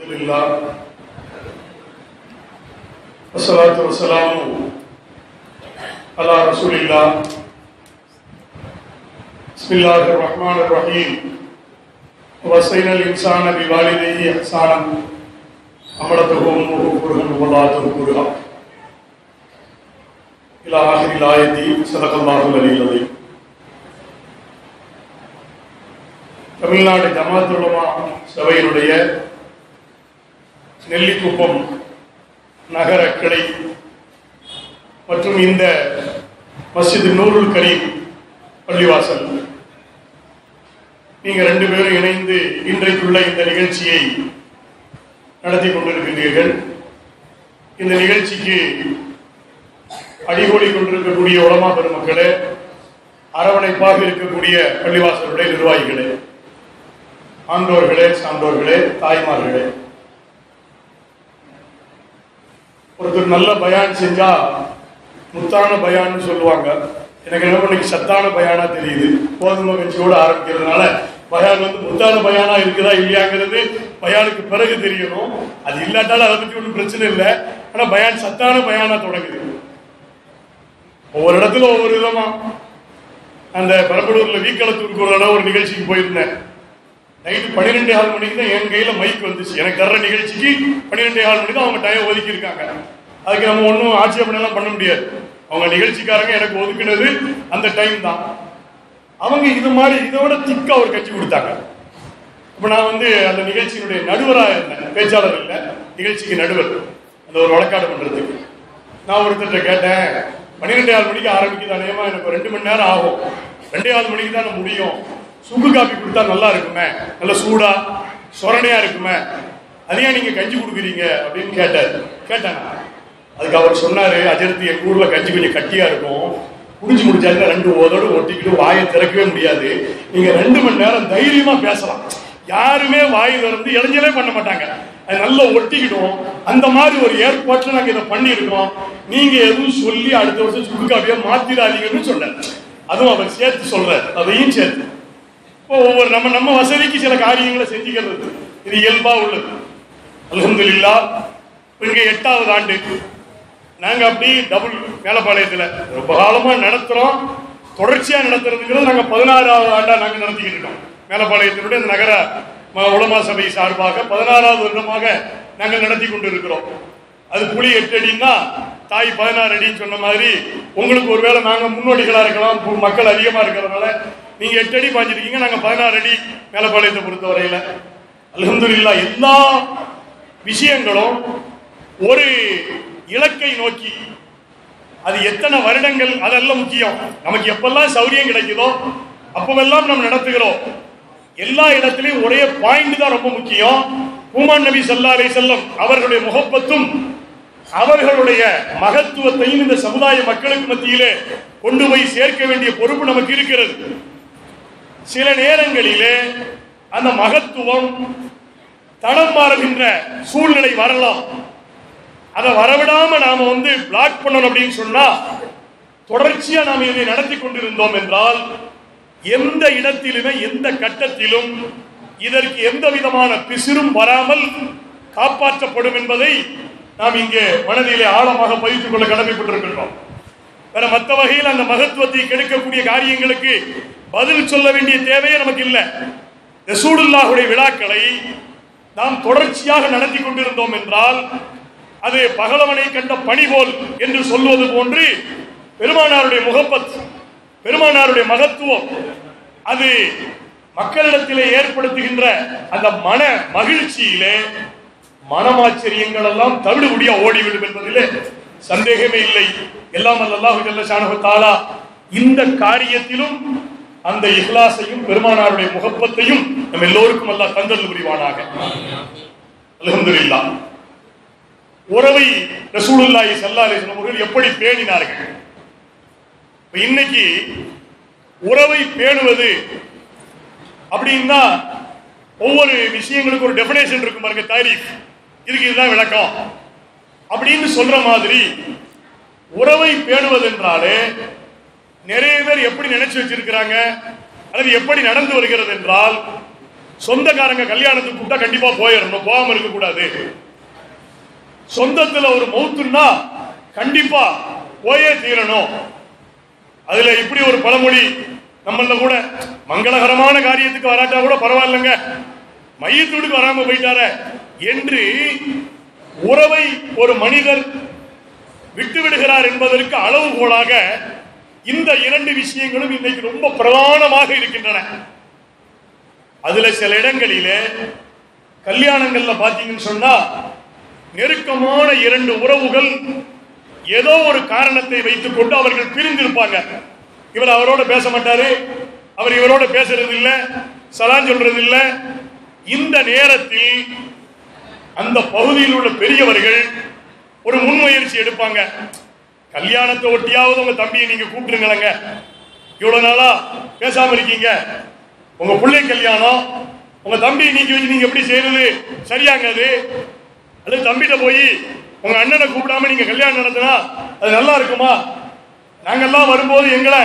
Alhamdulillah. Wassalatu wassalamu ala Rasulillah. Bismillahirrahmanirrahim. Wasaina al-insana biwalidayhi ihsanan. Amaratuhu ummuhu kurhan wa wada'atuhu kurha. Ila akhir al-ayati sadaqallahu al-aliyyul azim. Tamil Nadu ஜமாத் உலமா சபையினுடைய நெல்லிக்குப்பம் நகர கிளை மற்றும் இந்த மஸ்ஜித் நூருல் கரீம் பள்ளிவாசல் நீங்க ரெண்டு பேரும் இணைந்து இன்றைக்குள்ள இந்த நிகழ்ச்சியை நடத்தி கொண்டிருக்கிறீர்கள். இந்த நிகழ்ச்சிக்கு அடிகோடி கொண்டிருக்கக்கூடிய உலமா பெருமக்களே, அரவணைப்பாக இருக்கக்கூடிய பள்ளிவாசலுடைய நிர்வாகிகளே, ஆண்டோர்களே, சான்றோர்களே, தாய்மார்களே, ஒருத்தர் நல்ல பயான் செஞ்சா முத்தான பயான்னு சொல்லுவாங்க. எனக்கு என்ன இன்னைக்கு சத்தான பயானா தெரியுது. கோதுமை கட்சியோடு ஆரம்பிக்கிறதுனால பயான் முத்தான பயானா இருக்குதா இல்லையாங்கிறது பயானுக்கு பிறகு தெரியணும். அது இல்லாட்டாலும் அதை பற்றி ஒன்றும் பிரச்சனை இல்லை. ஆனா பயான் சத்தான பயானா தொடங்குது. ஒவ்வொரு இடத்துல ஒவ்வொரு விதமா. அந்த பெரம்பலூர்ல வீக்களத்தூருக்கு ஒரு இடம் ஒரு நிகழ்ச்சிக்கு போயிருந்தேன். நைட்டு 12:15 மணிக்கு தான் என் கையில மைக் வந்துச்சு. எனக்கு தர்ற நிகழ்ச்சிக்கு 12:15 மணிக்கு தான் அவங்க டைம் ஒதுக்கி இருக்காங்க. அதுக்கு நம்ம ஒன்றும் ஆட்சேபனைலாம் பண்ண முடியாது. அவங்க நிகழ்ச்சிக்காரங்க எனக்கு ஒதுக்குனது அந்த டைம் தான். அவங்க இது மாதிரி இதோட திக்கா ஒரு கட்சி கொடுத்தாங்க. இப்ப நான் அந்த நிகழ்ச்சியினுடைய நடுவராக இருந்தேன், பேச்சாளர் இல்லை, நிகழ்ச்சிக்கு நடுவர். அந்த ஒரு வழக்காடு பண்றதுக்கு நான் ஒருத்தர்கிட்ட கேட்டேன், 12:15 மணிக்கு ஆரம்பிக்குது, அநேகமா எனக்கு 2 மணி நேரம் ஆகும், 2:15 மணிக்கு தான் முடியும், சுக்கு காப்பி கொடுத்தா நல்லா இருக்குமே, நல்ல சூடா சொரணையா இருக்குமே, அதையா நீங்க கஞ்சி கொடுக்குறீங்க அப்படின்னு கேட்டேன். அதுக்கு அவர் சொன்னாரு, அஜரத்து எங்க ஊர்ல கஞ்சி கொஞ்சம் கட்டியா இருக்கும், குடிச்சு முடிச்சாங்க 2 ஓதோடு ஒட்டிக்கிட்டு வாயை திறக்கவே முடியாது, நீங்க 2 மணி நேரம் தைரியமா பேசலாம், யாருமே வாய் திறந்து இளைஞரே பண்ண மாட்டாங்க, அது நல்லா ஒட்டிக்கிடும், அந்த மாதிரி ஒரு ஏற்பாட்டில் நாங்க இதை பண்ணியிருக்கோம், நீங்க எதுவும் சொல்லி அடுத்த வருஷம் சுக்கு காப்பியா மாத்திராதீங்கன்னு சொன்னார். அதுவும் அவர் சேர்த்து சொல்றாரு, அதையும் சேர்த்து. இப்போ ஒவ்வொரு நம்ம வசதிக்கு சில காரியங்களை செஞ்சுக்கிறது இது இயல்பா உள்ளது. அல்ஹம்துலில்லாஹ். இங்க 8வது ஆண்டு நாங்க அப்படி டபுள் மேலப்பாளையத்துல ரொம்ப காலமா நடத்துறோம். தொடர்ச்சியா நடத்துறதுங்கிறது நாங்க 16வது ஆண்டா நாங்க நடத்திக்கிட்டு இருக்கோம். மேலப்பாளையத்தினுடைய இந்த நகர உலமா சபை சார்பாக 16வது வருடமாக நாங்கள் நடத்தி கொண்டு இருக்கிறோம். அது புலி 8 அடின்னா தாய் 16 அடின்னு சொன்ன மாதிரி உங்களுக்கு ஒருவேளை நாங்க முன்னோடிகளா இருக்கலாம், மக்கள் அதிகமா இருக்கிறதுனால நீங்க 8 அடி பாஞ்சிருக்கீங்க, நாங்க 16 அடி மேலப்பாளையத்தை பொறுத்தவரையில. அல்ஹம்துலில்லாஹ். எல்லா விஷயங்களும் ஒரு இலக்கை நோக்கி, அது எத்தனை வருடங்கள் அதெல்லாம் முக்கியம். நமக்கு எப்பெல்லாம் சௌரியம் கிடைக்குதோ அப்பவெல்லாம் நம்ம நடத்துகிறோம். எல்லா இடத்திலையும் ஒரே பாயிண்ட் தான் ரொம்ப முக்கியம். ஹுமான் நபி ஸல்லல்லாஹு அலைஹி வஸல்லம் அவர்களுடைய முகப்பத்தும் அவர்களுடைய மகத்துவத்தையும் இந்த சமுதாய மக்களுக்கு மத்தியிலே கொண்டு போய் சேர்க்க வேண்டிய பொறுப்பு நமக்கு இருக்கிறது. சில நேரங்களிலே அந்த மகத்துவம் தடம் மாறுகின்ற சூழ்நிலை வரலாம். அதை வரவிடாம நாம பிளாக் பண்ணணும் அப்படின்னு சொன்னா, தொடர்ச்சியா நாம் இதை நடத்தி கொண்டிருந்தோம் என்றால் எந்த இடத்திலுமே எந்த கட்டத்திலும் இதற்கு எந்த விதமான பிசிறும் வராமல் காப்பாற்றப்படும் என்பதை நாம் இங்கே மனதிலே ஆழமாக பதித்துக் கொள்ள கடமைப்பட்டிருக்கின்றோம். வேற மற்ற வகையில் அந்த மகத்துவத்தை கெடுக்கக்கூடிய காரியங்களுக்கு பதில் சொல்ல வேண்டிய தேவையே நமக்கு இல்லை. ரசூலுல்லாஹுடைய விழாக்களை நாம் தொடர்ச்சியாக நடத்தி கொண்டிருந்தோம் என்றால் அது பகலவனை கண்ட பணி போல் என்று சொல்வது போன்று பெருமானாருடைய முகப்பத், பெருமானாருடைய மகத்துவம், அது மக்களிடத்திலே ஏற்படுத்துகின்ற அந்த மன மகிழ்ச்சியிலே மனமாச்சரியங்கள் எல்லாம் தவிடுபடியா ஓடிவிடும் என்பதிலே சந்தேகமே இல்லை. எல்லாம் அல்லாஹ் ஜல்ல ஷானஹு தஆலா இந்த காரியத்திலும் அந்த இஹ்லாஸையும் பெருமானாருடைய முகப்பத்தையும் நம்ம எல்லோருக்கும் அல்லாஹ் தந்தல் புரிவானாக. அல்ஹம்துலில்லாஹ். உறவை ரசூலுல்லாஹி ஸல்லல்லாஹு அலைஹி வஸல்லம் அவர்கள் எப்படி பேணினார்கள்? இன்னைக்கு உறவை பேணுவது அப்படின்னா ஒவ்வொரு விஷயங்களுக்கு ஒரு டெஃபினேஷன் இருக்கும் பாருங்க, தாரீஃப், இதுக்கு இதுதான் விளக்கம் அப்படின்னு சொல்ற மாதிரி உறவை பேணுவது என்றாலே நிறைய பேர் எப்படி நினைச்சு வச்சிருக்கிறாங்க அல்லது எப்படி நடந்து வருகிறது என்றால், சொந்தக்காரங்க கல்யாணத்துக்கு கூப்பிட்டா கண்டிப்பா போயிடணும், போகாம இருக்க கூடாது. சொந்தத்துல ஒரு மௌத்துன்னா கண்டிப்பா போயே தீரணும். அதுல இப்படி ஒரு பழமொழி நம்மள கூட, மங்களகரமான காரியத்துக்கு வராட்டா கூட பரவாயில்லைங்க, மையத்தூடுக்கு வராம போயிட்டார என்று உறவை ஒரு மனிதர் விட்டு விடுகிறார் என்பதற்கு அளவுகோலாக இந்த இரண்டு விஷயங்களும் இன்னைக்கு ரொம்ப பிரதானமாக இருக்கின்றன. அதுல சில இடங்களிலே கல்யாணங்கள்ல பாத்தீங்கன்னு சொன்னா நெருக்கமான இரண்டு உறவுகள் ஏதோ ஒரு காரணத்தை வைத்துக் கொண்டு அவர்கள் பிரிந்திருப்பாங்க. இவர் அவரோட பேச மாட்டாரு, அவர் இவரோட பேசுறது இல்ல, சலான் சொல்றது இல்ல. இந்த நேரத்தில் அந்த பகுதியில் உள்ள பெரியவர்கள் ஒரு முன்முயற்சி எடுப்பாங்க. கல்யாணத்தை ஒட்டியாவது உங்க தம்பியை நீங்க கூப்பிட்டுருங்களங்க, இவ்வளவு நாளா பேசாம இருக்கீங்க, உங்க பிள்ளை கல்யாணம், உங்க தம்பி நீங்க வச்சு நீங்க எப்படி செய்யறது சரியாங்க? அது அல்லது தம்பிட்ட போய் உங்க அண்ணனை கூப்பிடாம நீங்க கல்யாணம் நடத்தினா அது நல்லா இருக்குமா? நாங்கெல்லாம் வரும்போது எங்களை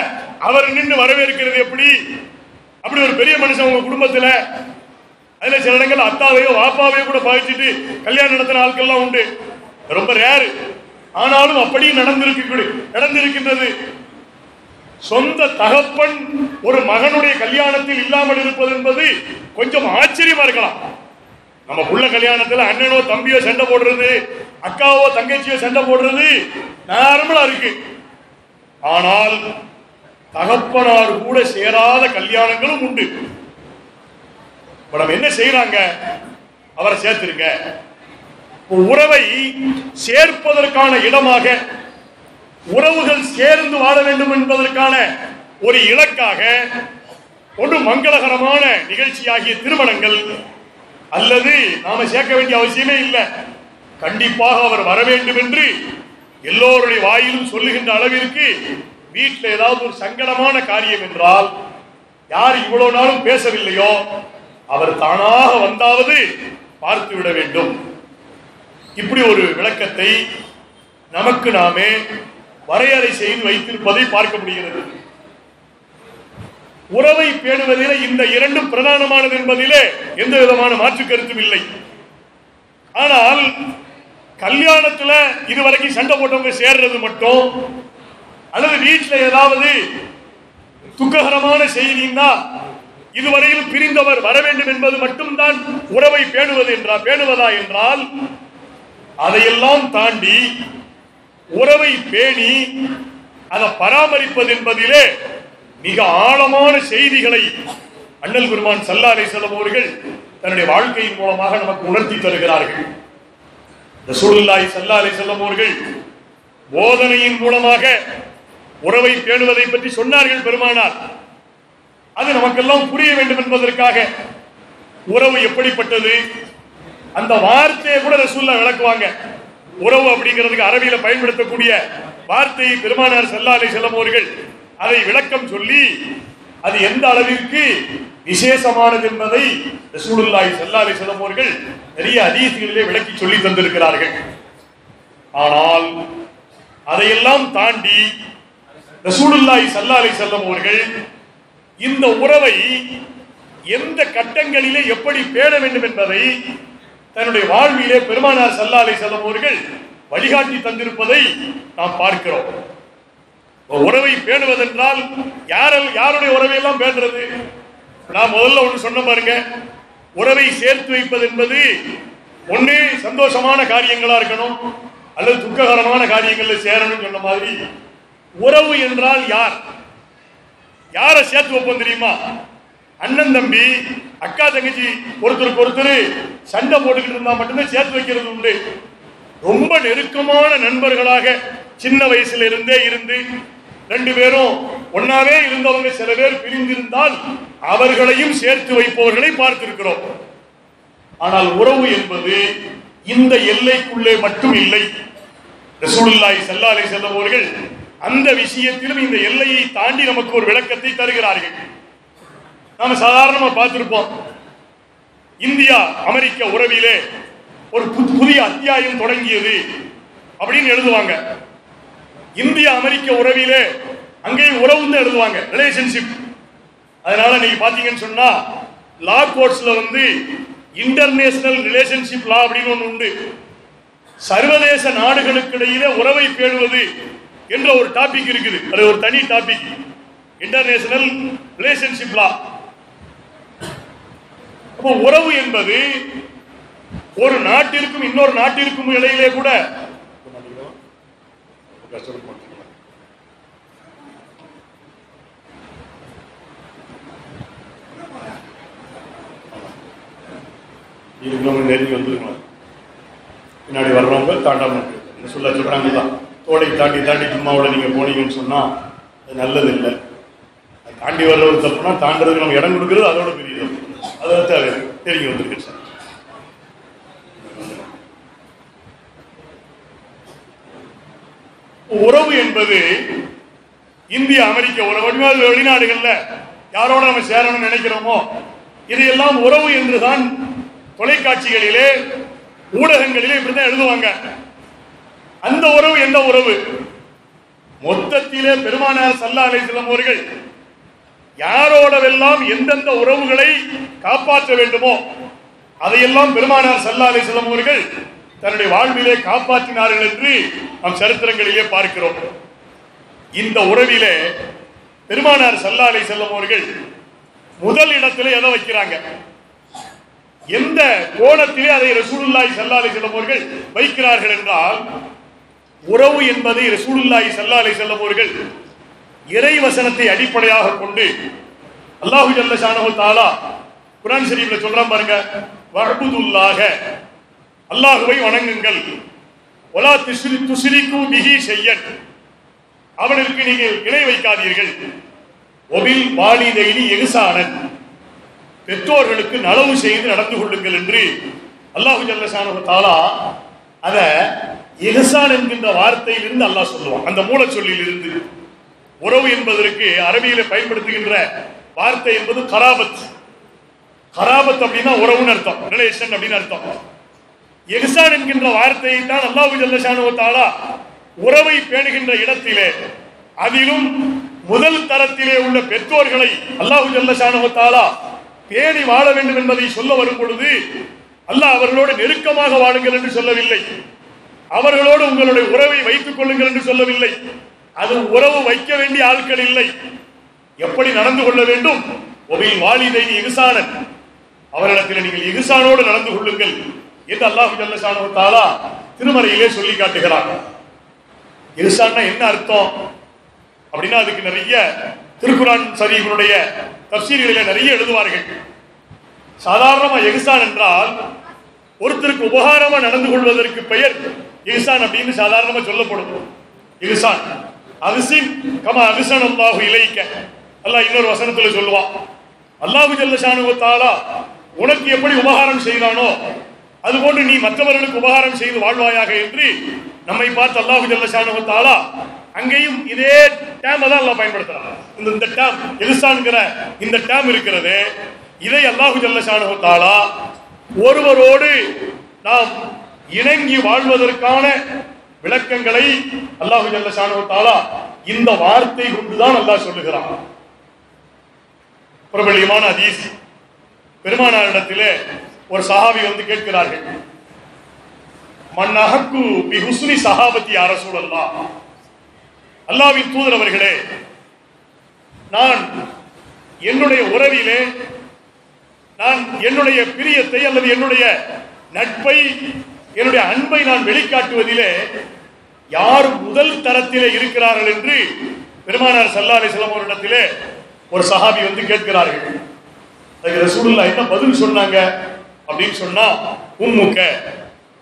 அவர் நின்று வரவேற்கிறது எப்படி? அப்படி ஒரு பெரிய மனுஷன் உங்க குடும்பத்துல, அதுல சில இடங்கள் அத்தாவையோ வாப்பாவையோ கூட பாதிச்சுட்டு கல்யாணம் நடத்தின ஆட்கள்லாம் உண்டு, ரொம்ப ரேரு. ஆனாலும் அப்படி நடந்திருக்கின்றது. சொந்த தகப்பன் ஒரு மகனுடைய கல்யாணத்தில் இல்லாமல் இருப்பது என்பது கொஞ்சம் ஆச்சரியமா இருக்கலாம். நம்ம புள்ள கல்யாணத்துல அண்ணனோ தம்பியோ சண்டை போடுறது, அக்காவோ தங்கச்சியோ சண்டை போடுறது நார்மலா இருக்கு. ஆனால் தகப்பனார் கூட சேராத கல்யாணங்களும் உண்டு. நம்ம என்ன செய்யறாங்க? அவரை சேர்த்திருங்க. உறவை சேர்ப்பதற்கான இடமாக, உறவுகள் சேர்ந்து வாழ வேண்டும் என்பதற்கான ஒரு இலக்காக ஒன்று மங்களகரமான நிகழ்ச்சியாகிய திருமணங்கள், அல்லது நாம சேர்க்க வேண்டிய அவசியமே இல்லை, கண்டிப்பாக அவர் வர வேண்டும் என்று எல்லோருடைய வாயிலும் சொல்லுகின்ற அளவிற்கு வீட்டில் ஏதாவது ஒரு சங்கடமான காரியம் என்றால், யார் இவ்வளவு நாளும் பேசவில்லையோ அவர் தானாக வந்தாவது பார்த்து விட வேண்டும். இப்படி ஒரு விளக்கத்தை நமக்கு நாமே வரையறை செய்து வைத்திருப்பதை பார்க்க முடிகிறது. உறவை பேணுவதிலே இந்த இரண்டும் பிரதானமானது என்பதிலே எந்த விதமான மாற்று கருத்தும் இல்லை. ஆனால் கல்யாணத்துல இதுவரைக்கும் சண்டை போட்டவங்க சேர்றது மட்டும், அல்லது வீட்டில் ஏதாவது துக்ககரமான செய்தின்னா இதுவரையில் பிரிந்தவர் வர வேண்டும் என்பது மட்டும்தான் உறவை பேணுவதா என்றால், அதையெல்லாம் தாண்டி உறவை பேணி அதை பராமரிப்பது என்பதிலே மிக ஆழமான செய்திகளை அண்ணல் பெருமான் ஸல்லல்லாஹு அலைஹி வஸல்லம் அவர்கள் தன்னுடைய வாழ்க்கையின் மூலமாக நமக்கு உணர்த்தி தருகிறார்கள். ரசூலுல்லாஹி ஸல்லல்லாஹு அலைஹி வஸல்லம் அவர்கள் போதனையின் மூலமாக உறவை பேணுவதை பற்றி சொன்னார்கள் பெருமானார். அது நமக்கெல்லாம் புரிய வேண்டும் என்பதற்காக உறவு எப்படிப்பட்டது, அந்த வார்த்தையை கூட ரசூலுல்லாஹ் விளக்குவாங்க. உறவு அப்படிங்கிறதுக்கு அரபியில பயன்படுத்தக்கூடிய வார்த்தையை பெருமானார் ஸல்லல்லாஹு அலைஹி வஸல்லம் அவர்கள் அதை விளக்கம் சொல்லி அது எந்த அளவிற்கு விசேஷமானது என்பதை ரசூலுல்லாஹி ஸல்லல்லாஹு அலைஹி வஸல்லம் அவர்கள் நிறைய ஹதீஸ்களிலே விளக்கி சொல்லி தந்திருக்கிறார்கள். ஆனால் அதையெல்லாம் தாண்டி ரசூலுல்லாஹி ஸல்லல்லாஹு அலைஹி வஸல்லம் அவர்கள் இந்த உறவை எந்த கட்டங்களிலே எப்படி பேண வேண்டும் என்பதை தன்னுடைய வாழ்விலே பெருமானார் ஸல்லல்லாஹு அலைஹி வஸல்லம் அவர்கள் வழிகாட்டி தந்திருப்பதை நாம் பார்க்கிறோம். உறவை பேணுவதென்றால் யாருடைய உறவை எல்லாம் பேணுறது? நான் முதல்ல ஒன்று சொன்ன பாருங்க, உறவை சேர்த்து வைப்பது என்பது ஒண்ணு சந்தோஷமான காரியங்களா இருக்கணும், அல்லது துக்ககரமான காரியங்கள்ல சேரணும். சொன்ன மாதிரி உறவு என்றால் யாரை சேர்த்து வைப்போம் தெரியுமா? அண்ணன் தம்பி அக்கா தங்கச்சி ஒருத்தருக்கு ஒருத்தர் சண்டை போட்டுக்கிட்டு இருந்தா மட்டும்தான் சேர்த்து வைக்கிறது உண்டு. ரொம்ப நெருக்கமான நண்பர்களாக சின்ன வயசுல இருந்தே இருந்து ரெண்டு பேரும் ஒன்னாவே இருந்தவங்க சில பேர் பிரிந்திருந்தால் அவர்களையும் சேர்த்து வைப்பவர்களை பார்த்திருக்கிறோம். ஆனால் உறவு என்பது இந்த எல்லைக்குள்ளே மட்டும் இல்லை. ரசூலுல்லாஹி ஸல்லல்லாஹு அலைஹி வஸல்லம் அவர்கள் அந்த விஷயத்திலும் இந்த எல்லையை தாண்டி நமக்கு ஒரு விளக்கத்தை தருகிறார்கள். நாம சாதாரணமா பார்த்திருப்போம், இந்தியா அமெரிக்க உறவிலே ஒரு புதிய அத்தியாயம் தொடங்கியது அப்படின்னு எழுதுவாங்க. இந்தியா அமெரிக்க உறவிலே அங்கேயும் உறவுன்னு எழுதுவாங்க, ரிலேஷன்ஷிப். அதனால நீங்க பாத்தீங்கன்னு சொன்னா லா கோர்ட்ஸ்ல வந்து இன்டர்நேஷனல் ரிலேஷன்ஷிப் லா அப்படின்னு ஒன்று உண்டு. சர்வதேச நாடுகளுக்கு இடையிலே உறவை பேணுவது என்ற ஒரு டாபிக் இருக்குது. அது ஒரு தனி டாபிக், இன்டர்நேஷனல் ரிலேஷன்ஷிப் லா. அப்போ உறவு என்பது ஒரு நாட்டிற்கும் இன்னொரு நாட்டிற்கும் இடையிலே கூட நெருங்கி வந்துருக்கலாம். பின்னாடி வர்றவங்க தாண்டாம சொல்றாங்க தான், தோடை தாண்டி தாண்டி சும்மாவோட நீங்க போனீங்கன்னு சொன்னா அது நல்லது இல்லை. தாண்டி வர்ற ஒரு தப்புனா தாண்டதுக்கு நம்ம இடம் கொடுக்கறது அதோட பெரிய அதை தெரிஞ்சு வந்திருக்கு சார். உறவு என்பது இந்திய அமெரிக்க உறவு, வெளிநாடுகள்ல யாரோட நம்ம சேரணும்னு நினைக்கிறோமோ இதையெல்லாம் உறவு என்றுதான் தொலைக்காட்சிகளிலே ஊடகங்களிலே இப்படிதான் எழுதுவாங்க. அந்த உறவு எந்த உறவு? மொத்தத்திலே பெருமானார் ஸல்லல்லாஹு அலைஹி வஸல்லம் அவர்கள் யாரோடவெல்லாம் எந்தெந்த உறவுகளை காப்பாற்ற வேண்டுமோ அதையெல்லாம் பெருமானார் ஸல்லல்லாஹு அலைஹி வஸல்லம் அவர்கள் தன்னுடைய வாழ்விலே காப்பாற்றினார்கள் என்று நாம் சரித்திரங்களிலே பார்க்கிறோம். இந்த உறவிலே பெருமானார் ஸல்லல்லாஹு அலைஹி வஸல்லம் அவர்கள் முதல் இடத்திலே எதை வைக்கிறாங்க? எந்த கோணத்திலே அதை ரசூலுல்லாஹி ஸல்லல்லாஹு அலைஹி வஸல்லம் அவர்கள் வைக்கிறார்கள் என்றால், உறவு என்பதை ரசூலுல்லாஹி ஸல்லல்லாஹு அலைஹி வஸல்லம் அவர்கள் இறை வசனத்தை அடிப்படையாக கொண்டு அல்லாஹு ஜல்ல ஷானஹு தஆலா குர்ஆன் ஷரீஃப்ல சொல்றான் பாருங்க, வஅபுதுல்லாஹ, அல்லாஹ்வை வணங்குங்கள், வலா துஷ்ரிகு பிஹி ஷையன், அவனுக்கு நீங்கள் இணை வைக்காதீர்கள், ஒபில் வாலிதைனி இஹ்சானன், பெற்றோர்களுக்கு நலவு செய்து நடந்து கொள்ளுங்கள் என்று அல்லாஹு ஜல்ல ஷானஹு தஆலா அத இஹ்சான் என்கின்ற வார்த்தையிலிருந்து அல்லாஹ் சொல்லுவான். அந்த மூல சொல்லில் இருந்து உறவு என்பதற்கு அரபியில பயன்படுத்துகின்ற வார்த்தை என்பது கராபத். கராபத் அப்படின்னா உறவுன்னு அர்த்தம், ரிலேஷன் அப்படின்னு அர்த்தம். இஹ்சான் என்கின்ற வார்த்தையை தான் அல்லாஹு ஜல்ல ஷானஹு தஆலா உறவை பேணுகின்ற இடத்திலே, அதிலும் முதல் தரத்திலே உள்ள பெற்றோர்களை அல்லாஹு ஜல்ல ஷானஹு தஆலா பேணி வாழ வேண்டும் என்பதை சொல்ல வரும் பொழுது அல்லாஹ் அவர்களோடு நெருக்கமாக வாழுங்கள் என்று சொல்லவில்லை, அவர்களோடு உங்களுடைய உறவை வைத்துக் கொள்ளுங்கள் என்று சொல்லவில்லை. அது உறவு வைக்க வேண்டிய ஆட்கள் இல்லை, எப்படி நடந்து கொள்ள வேண்டும்? ஒபில் வாலிதைனி இஹ்சானன், அவரிடத்தில் நீங்கள் இஹ்சானோடு நடந்து கொள்ளுங்கள் என்று அல்லாஹ் ஜல்ல ஷானஹு தஆலா திருமறையிலே சொல்லி காட்டுகிறார். இஹ்சான்னா என்ன அர்த்தம் அப்படின்னா, அதுக்கு நிறைய திருக்குர்ஆன் ஷரீஃபினுடைய தஃப்சீர்களிலே நிறைய எழுதுவார்கள். சாதாரணமா இஹ்சான் என்றால் ஒருத்தருக்கு உபகாரமா நடந்து கொள்வதற்கு பெயர் இஹ்சான் அப்படின்னு சாதாரணமா சொல்லப்படும். இஹ்சான் அஹ்சின் கமா அஹ்ஸன அல்லாஹு இலைக்க, அல்லாஹ் இன்னொரு வசனத்துல சொல்லுவான், அல்லாஹு ஜல்ல ஷானஹு தஆலா உனக்கு எப்படி உபகாரம் செய்தானோ அதுபோன்று நீ மற்றவர்களுக்கு உபகாரம் செய்து வாழ்வாயாக என்று நம்மை பார்த்து அல்லாஹு ஜல்ல ஷானஹு தஆலா அங்கேயும் இதே டேம் தான் அல்லாஹ் பயன்படுத்துறான். இந்த டேம் இஹ்சான்ங்கிற இந்த டேம் இருக்கிறது, இதை அல்லாஹு ஜல்ல ஷானஹு தஆலா ஒருவரோடு நாம் இணங்கி வாழ்வதற்கான விளக்கங்களை அல்லாஹு ஜல்ல ஷானஹு தஆலா இந்த வார்த்தை கொண்டுதான் அல்லாஹ் சொல்லுகிறான். பிரபலியமான ஹதீஸ், பெருமானாரிடத்திலே ஒரு சஹாபி வந்து கேட்கிறார்கள், மன் அஹக்கு பி ஹுஸ்னி ஸஹாபத்தி யா ரசூலல்லாஹ், அல்லாஹ்வின் தூதர் அவர்களே, நான் என்னுடைய உறவிலே நான் என்னுடைய பிரியத்தை அல்லது என்னுடைய நட்பை என்னுடைய அன்பை நான் வெளிக்காட்டுவதிலே யார் முதல் தரத்திலே இருக்கிறார்கள் என்று பெருமானார் ஸல்லல்லாஹு அலைஹி வஸல்லம் அவர்களிடத்திலே ஒரு சஹாபி வந்து கேட்கிறார்கள். அதுக்கு ரசூலுல்லாஹ் என்ன பதில் சொன்னாங்க அப்படின்னு சொன்னா, உம்முக்க,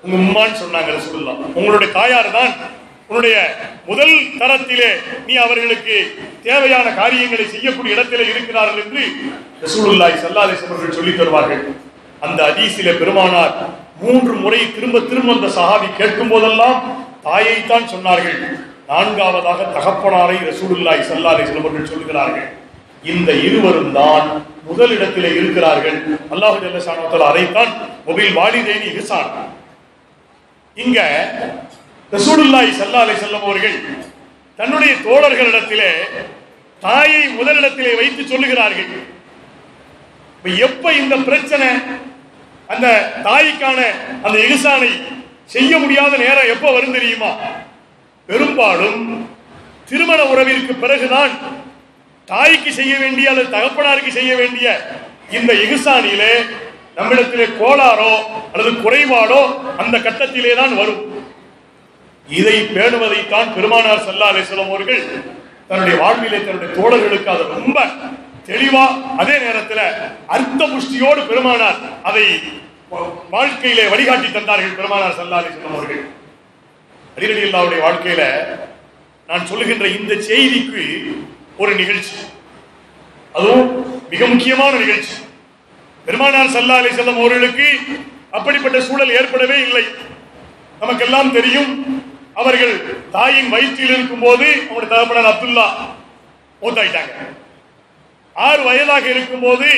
உங்க உம்மான்னு சொன்னாங்க ரசூலுல்லாஹ். உங்களுடைய தாயார் தான் உன்னுடைய முதல் தரத்திலே நீ அவர்களுக்கு தேவையான காரியங்களை செய்யக்கூடிய இடத்திலே இருக்கிறார்கள் என்று ரசூலுல்லாஹி ஸல்லல்லாஹு அலைஹி வஸல்லம் சொல்லி தருவார்கள். அந்த ஹதீஸிலே பெருமானார் 3 முறை திரும்ப திரும்ப அந்த சஹாபி கேட்கும் போதெல்லாம் தாயைத்தான் சொன்னார்கள். 4ஆவதாக தகப்பனாரை ரசூலுல்லாஹி ஸல்லல்லாஹு அலைஹி வஸல்லம் சொல்கிறார்கள். இந்த இருவரும் தான் முதல் இடத்திலே இருக்கிறார்கள். அல்லாஹ் ஜல்ல ஷானஹு தஆலா அதைத்தான் ஒபில் வாலிதைனி இஹ்சான். இங்க ரசூலுல்லாஹி ஸல்லல்லாஹு அலைஹி வஸல்லம் அவர்கள் தன்னுடைய தோழர்களிடத்திலே தாயை முதலிடத்திலே வைத்து சொல்லுகிறார்கள். எப்ப இந்த பிரச்சனை அந்த தாய்க்கான அந்த இஹ்சானை செய்ய முடியாத நேரம் எப்ப வரும் தெரியுமா? பெரும்பாலும் திருமண உறவிற்கு பிறகுதான் தாய்க்கு செய்ய வேண்டிய அல்லது தகப்பனாருக்கு செய்ய வேண்டிய இந்த இஹ்சானிலே நம்மிடத்திலே கோளாறோ அல்லது குறைபாடோ அந்த கட்டத்திலே தான் வரும். இதை பேணுவதைத்தான் பெருமானார் ஸல்லல்லாஹு அலைஹி வஸல்லம் அவர்கள் தன்னுடைய வாழ்விலே தன்னுடைய தோழர்களுக்கு அதை ரொம்ப தெளிவா அதே நேரத்தில் அர்த்த புஷ்டியோடு பெருமானார் அதை வாழ்க்கையிலே வழிகாட்டி தந்தார்கள். பெருமானார் ஸல்லல்லாஹு அலைஹி வஸல்லம் அவர்கள் அலி ரலியல்லாஹுடைய வாழ்க்கையில நான் சொல்லுகின்ற இந்த செய்திக்கு ஒரு நிகழ்ச்சி, அதுவும் மிக முக்கியமான நிகழ்ச்சி. பெருமானார் ஸல்லல்லாஹு அலைஹி வஸல்லம் அவர்களுக்கு அப்படிப்பட்ட சூழல் ஏற்படவே இல்லை. நமக்கெல்லாம் தெரியும், அவர்கள் தாயின் வயிற்றில் இருக்கும் போது அவருடைய தகப்பனார் அப்துல்லா மூத்தாயிட்டாங்க. 6 வயதாக இருக்கும் போது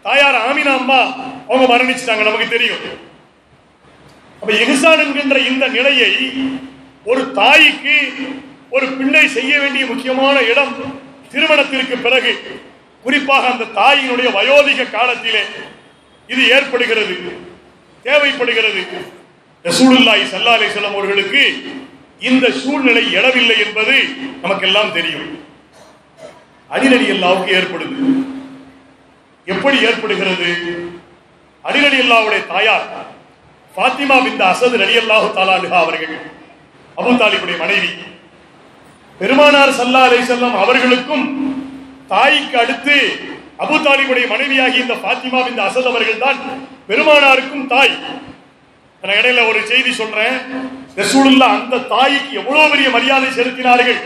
தாயார் ஆமினா அம்மா அவங்க மரணிச்சிட்டாங்க, நமக்கு தெரியும். அப்ப இஹ்சான் என்கின்ற இந்த நிலையை ஒரு தாய்க்கு ஒரு பிள்ளை செய்ய வேண்டிய முக்கியமான இடம் திருமணத்திற்கு பிறகு, குறிப்பாக அந்த தாயினுடைய வயோதிக காலத்திலே இது ஏற்படுகிறது, தேவைப்படுகிறது. ரசூலுல்லாஹி ஸல்லல்லாஹு அலைஹி வஸல்லம் அவர்களுக்கு இந்த சூழ்நிலை எழவில்லை என்பது நமக்கெல்லாம் தெரியும். அலி ரலியல்லாஹுவுக்கு ஏற்படுது. எப்படி ஏற்படுகிறது? அலி ரலியல்லாஹுடைய தாயார் ஃபாத்திமா பின்த் அஸத் ரலியல்லாஹு தஆலா அன்ஹா அவர்கள் அபூ தாலிபுடைய மனைவி. பெருமானார் ஸல்லல்லாஹு அலைஹி வஸல்லம் அவர்களுக்கும் தாய்க்கு அடுத்து அபூ தாலிபுடைய மனைவியாகி இந்த ஃபாத்திமா பின்த் அஸத் அவர்கள் தான் பெருமானாருக்கும் தாய். நான் இடையில ஒரு செய்தி சொல்றேன். ரசூலுல்லாஹ் அந்த தாய்க்கு எவ்வளவு பெரிய மரியாதை செலுத்தினார்கள்.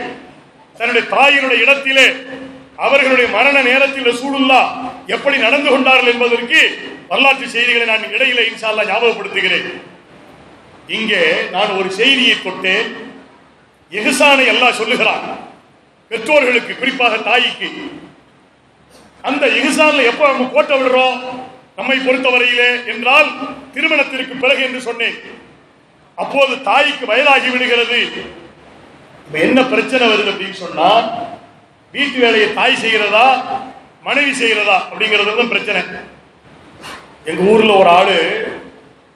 தன்னுடைய தாயினுடைய இடத்திலே அவர்களுடைய மரண நேரத்தில் ரசூலுல்லாஹ் எப்படி நடந்து கொண்டார்கள் என்பதற்கு வரலாற்று செய்திகளை நான் இடையில இன்ஷா அல்லாஹ் ஞாபகப்படுத்துகிறேன். இங்கே நான் ஒரு செய்தியை தொட்டேன். இஹ்சானை அல்லாஹ் சொல்லுகிறான் பெற்றோர்களுக்கு, குறிப்பாக தாய்க்கு. அந்த இஹ்சான்ல எப்ப நம்ம கோட்டை விடுறோம் நம்மை பொறுத்தவரையிலே என்றால் திருமணத்திற்கு பிறகு என்று சொன்னேன். அப்போது தாய்க்கு வயதாகி விடுகிறது. என்ன பிரச்சனை வருது அப்படின்னு சொன்னா, வீட்டு வேலையை தாய் செய்கிறதா மனைவி செய்கிறதா அப்படிங்கிறது தான் பிரச்சனை. எங்க ஊர்ல ஒரு ஆளு